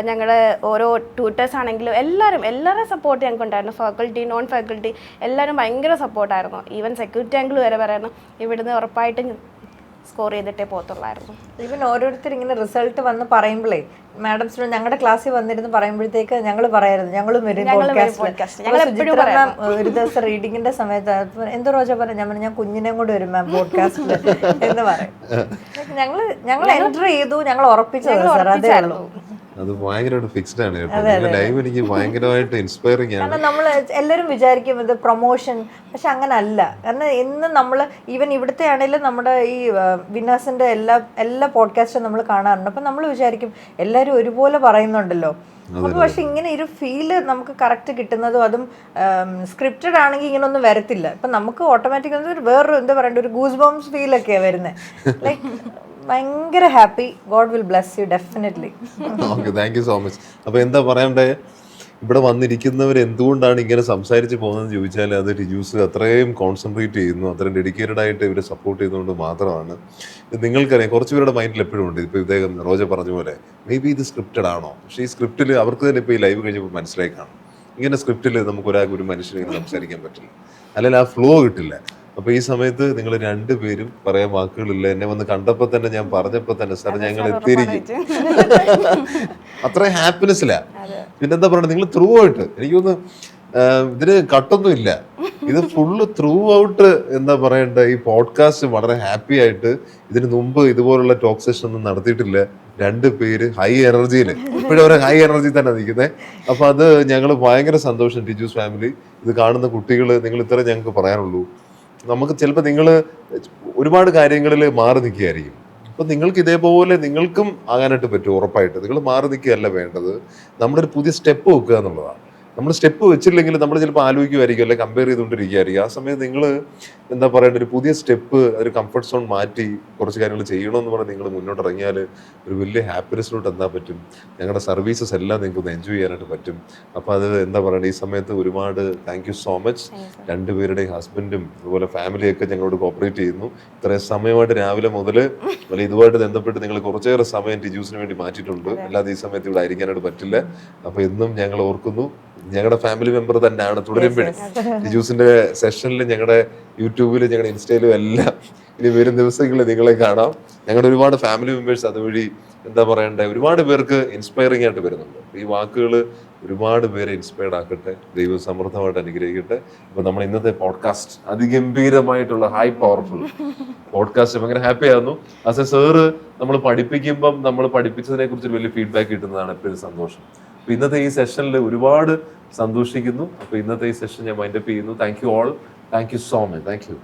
ഞങ്ങളുടെ ഓരോ ട്യൂട്ടേഴ്സ് ആണെങ്കിലും എല്ലാവരും സപ്പോർട്ട് ഞങ്ങൾക്ക് ഉണ്ടായിരുന്നു. ഫാക്കൽറ്റി, നോൺ ഫാക്കൽറ്റി എല്ലാവരും ഭയങ്കര സപ്പോർട്ടായിരുന്നു. ഈവൻ സെക്യൂരിറ്റി ആംഗിൾ വരെ പറയുന്നു ഇവിടുന്ന് ഉറപ്പായിട്ടും സ്കോർ ചെയ്തിട്ടേ പോകത്തുള്ളായിരുന്നു. ഈവൻ ഓരോരുത്തർ ഇങ്ങനെ റിസൾട്ട് വന്ന് പറയുമ്പോഴേ മാഡംസിനോട് ഞങ്ങളുടെ ക്ലാസ്സിൽ വന്നിരുന്ന് പറയുമ്പോഴത്തേക്ക് ഞങ്ങൾ പറയായിരുന്നു ഞങ്ങളും വരും ഒരു ദിവസം റീഡിങ്ങിന്റെ സമയത്ത് എന്തോ റോജ പറയാം, ഞാൻ കുഞ്ഞിനെയും കൂടെ വരും മാം പോഡ്കാസ്റ്റിൽ എന്ന് പറയും. ഞങ്ങൾ എൻറ്റർ ചെയ്തു, ഞങ്ങൾ ഉറപ്പിച്ചു. അത് ഭയങ്കരമായിട്ട് ഫിക്സ്ഡ് ആണ് കേട്ടോ. നിങ്ങളുടെ ലൈവ് എനിക്ക് ഭയങ്കരമായിട്ട് ഇൻസ്പയറിംഗ് ആണ്. കാരണം നമ്മൾ എല്ലാവരും വിചാരിക്കും ഇത് പ്രൊമോഷൻ, പക്ഷെ അങ്ങനെ അല്ല. കാരണം ഇന്ന് നമ്മൾ ഈവൻ ഇവിടുത്തെ ആണെങ്കിലും നമ്മുടെ ഈ വിന്നേഴ്സിന്റെ എല്ലാ പോഡ്കാസ്റ്റും നമ്മൾ കാണാറുണ്ട്. അപ്പം നമ്മൾ വിചാരിക്കും എല്ലാവരും ഒരുപോലെ പറയുന്നുണ്ടല്ലോ. അപ്പോൾ പക്ഷെ ഇങ്ങനെ ഒരു ഫീല് നമുക്ക് കറക്റ്റ് കിട്ടുന്നതും അതും സ്ക്രിപ്റ്റഡ് ആണെങ്കിൽ ഇങ്ങനെ ഒന്നും വരത്തില്ല. ഇപ്പം നമുക്ക് ഓട്ടോമാറ്റിക് വേറൊരു എന്താ പറയണ്ട ഒരു ഗൂസ് ബോംസ് ഫീലൊക്കെയാണ് വരുന്നത്. ലൈക്ക് ഭയങ്കര happy. God will bless you definitely. Okay, thank you so much. അപ്പോൾ എന്താ പറയണ്ടേ, ഇവിടെ വന്നിരിക്കുന്നവർ എന്തുകൊണ്ടാണ് ഇങ്ങനെ സംസാരിച്ച് പോകുന്നതെന്ന് ചോദിച്ചാൽ അത് ടിജൂസ് അത്രയും കോൺസെൻട്രേറ്റ് ചെയ്യുന്നു, അത്രയും ഡെഡിക്കേറ്റഡ് ആയിട്ട് ഇവരെ സപ്പോർട്ട് ചെയ്യുന്നതുകൊണ്ട് മാത്രമാണ്. നിങ്ങൾക്കറിയാം കുറച്ച് പേരുടെ മൈൻഡിൽ എപ്പോഴും ഉണ്ട്, ഇപ്പോൾ ഇദ്ദേഹം റോജ പറഞ്ഞ പോലെ മേ ബി ഇത് സ്ക്രിപ്റ്റഡ് ആണോ. പക്ഷേ ഈ സ്ക്രിപ്റ്റിൽ അവർക്ക് തന്നെ ഇപ്പോൾ ഈ ലൈവ് കഴിഞ്ഞപ്പോൾ മനസ്സിലായി കാണും, ഇങ്ങനെ സ്ക്രിപ്റ്റിൽ നമുക്ക് ഒരു മനുഷ്യനെ ഇങ്ങനെ സംസാരിക്കാൻ പറ്റില്ല, അല്ലെങ്കിൽ ആ ഫ്ലോ കിട്ടില്ല. അപ്പോൾ ഈ സമയത്ത് നിങ്ങൾ രണ്ടുപേരും പറയാൻ വാക്കുകളില്ല. എന്നെ വന്ന് കണ്ടപ്പോൾ തന്നെ ഞാൻ പറഞ്ഞപ്പോൾ തന്നെ സാർ ഞങ്ങൾ എത്തിയിരിക്കും, അത്രയും ഹാപ്പിനെസ്സിലാ. പിന്നെന്താ പറയുക, നിങ്ങൾ ത്രൂ ഔട്ട് എനിക്കൊന്ന് ഇതിന് കട്ടൊന്നും ഇല്ല, ഇത് ഫുള്ള് ത്രൂ ഔട്ട് എന്താ പറയണ്ട ഈ പോഡ്കാസ്റ്റ് വളരെ ഹാപ്പി ആയിട്ട്. ഇതിന് മുമ്പ് ഇതുപോലുള്ള ടോക്ക് സെഷൻ ഒന്നും നടത്തിയിട്ടില്ല. രണ്ടുപേര് ഹൈ എനർജിയിൽ ഇപ്പോഴും അവരെ ഹൈ എനർജി തന്നെ നിൽക്കുന്നത്. അപ്പൊ അത് ഞങ്ങൾ ഭയങ്കര സന്തോഷം. ടിജൂസ് ഫാമിലി ഇത് കാണുന്ന കുട്ടികൾ, നിങ്ങൾ ഇത്ര ഞങ്ങൾക്ക് പറയാനുള്ളൂ. നമുക്ക് ചിലപ്പോൾ നിങ്ങൾ ഒരുപാട് കാര്യങ്ങളിൽ മാറി നിൽക്കുകയായിരിക്കും. അപ്പം നിങ്ങൾക്ക് ഇതേപോലെ നിങ്ങൾക്കും ആകാനായിട്ട് പറ്റും. ഉറപ്പായിട്ട് നിങ്ങൾ മാറി നിൽക്കുകയല്ല വേണ്ടത്, നമ്മുടെ ഒരു പുതിയ സ്റ്റെപ്പ് വെക്കുക എന്നുള്ളതാണ്. നമ്മൾ സ്റ്റെപ്പ് വെച്ചില്ലെങ്കിൽ നമ്മൾ ചിലപ്പോൾ ആലോചിക്കുമായിരിക്കും, അല്ലെങ്കിൽ കമ്പയർ ചെയ്തുകൊണ്ടിരിക്കുകയായിരിക്കും. ആ സമയത്ത് നിങ്ങൾ എന്താ പറയേണ്ട ഒരു പുതിയ സ്റ്റെപ്പ്, ഒരു കംഫർട്ട് സോൺ മാറ്റി കുറച്ച് കാര്യങ്ങൾ ചെയ്യണമെന്ന് പറഞ്ഞ് നിങ്ങൾ മുന്നോട്ട് ഇറങ്ങിയാൽ ഒരു വലിയ ഹാപ്പിനെസ്സിലോട്ട് എന്താ പറ്റും, ഞങ്ങളുടെ സർവീസസ് എല്ലാം നിങ്ങൾക്ക് ഒന്ന് എൻജോയ് ചെയ്യാനായിട്ട് പറ്റും. അപ്പോൾ അത് എന്താ പറയുക, ഈ സമയത്ത് ഒരുപാട് താങ്ക് യു സോ മച്ച്. രണ്ടുപേരുടെയും ഹസ്ബൻഡും അതുപോലെ ഫാമിലിയൊക്കെ ഞങ്ങളോട് കോപ്പറേറ്റ് ചെയ്യുന്നു. ഇത്രയും സമയമായിട്ട് രാവിലെ മുതൽ ഇതുമായിട്ട് ബന്ധപ്പെട്ട് നിങ്ങൾ കുറച്ചേറെ സമയം ടിജൂസിന് വേണ്ടി മാറ്റിയിട്ടുണ്ട്. അല്ലാതെ ഈ സമയത്ത് ഇവിടെ ആയിരിക്കാനായിട്ട് പറ്റില്ല. അപ്പോൾ എന്നും ഞങ്ങൾ ഓർക്കുന്നു, ഞങ്ങളുടെ ഫാമിലി മെമ്പർ തന്നെയാണ് തുടരുമ്പോഴും. ടിജൂസിന്റെ സെഷനിൽ ഞങ്ങളുടെ യൂട്യൂബിലും ഞങ്ങളുടെ ഇൻസ്റ്റയിലും എല്ലാം ഇനി വരും ദിവസങ്ങളിൽ നിങ്ങളെ കാണാം. ഞങ്ങളുടെ ഒരുപാട് ഫാമിലി മെമ്പേഴ്സ് അതുവഴി എന്താ പറയണ്ട ഒരുപാട് പേർക്ക് ഇൻസ്പയറിംഗ് ആയിട്ട് വരുന്നുണ്ട്. ഈ വാക്കുകൾ ഒരുപാട് പേരെ ഇൻസ്പയർഡ് ആക്കട്ടെ, ദൈവം സമൃദ്ധമായിട്ട് അനുഗ്രഹിക്കട്ടെ. അപ്പൊ നമ്മൾ ഇന്നത്തെ പോഡ്കാസ്റ്റ് അതിഗംഭീരമായിട്ടുള്ള ഹൈ പവർഫുൾ പോഡ്കാസ്റ്റ് ഭയങ്കര ഹാപ്പി ആയിരുന്നു. ആസ് എ സാറ് നമ്മൾ പഠിപ്പിക്കുമ്പം നമ്മൾ പഠിപ്പിച്ചതിനെ കുറിച്ച് വലിയ ഫീഡ്ബാക്ക് കിട്ടുന്നതാണ് എപ്പോഴും സന്തോഷം. അപ്പൊ ഇന്നത്തെ ഈ സെഷനിൽ ഒരുപാട് സന്തോഷിക്കുന്നു. അപ്പൊ ഇന്നത്തെ ഈ സെഷൻ ഞാൻ വൈൻഡപ്പ് ചെയ്യുന്നു. Thank you all, thank you so much, thank you.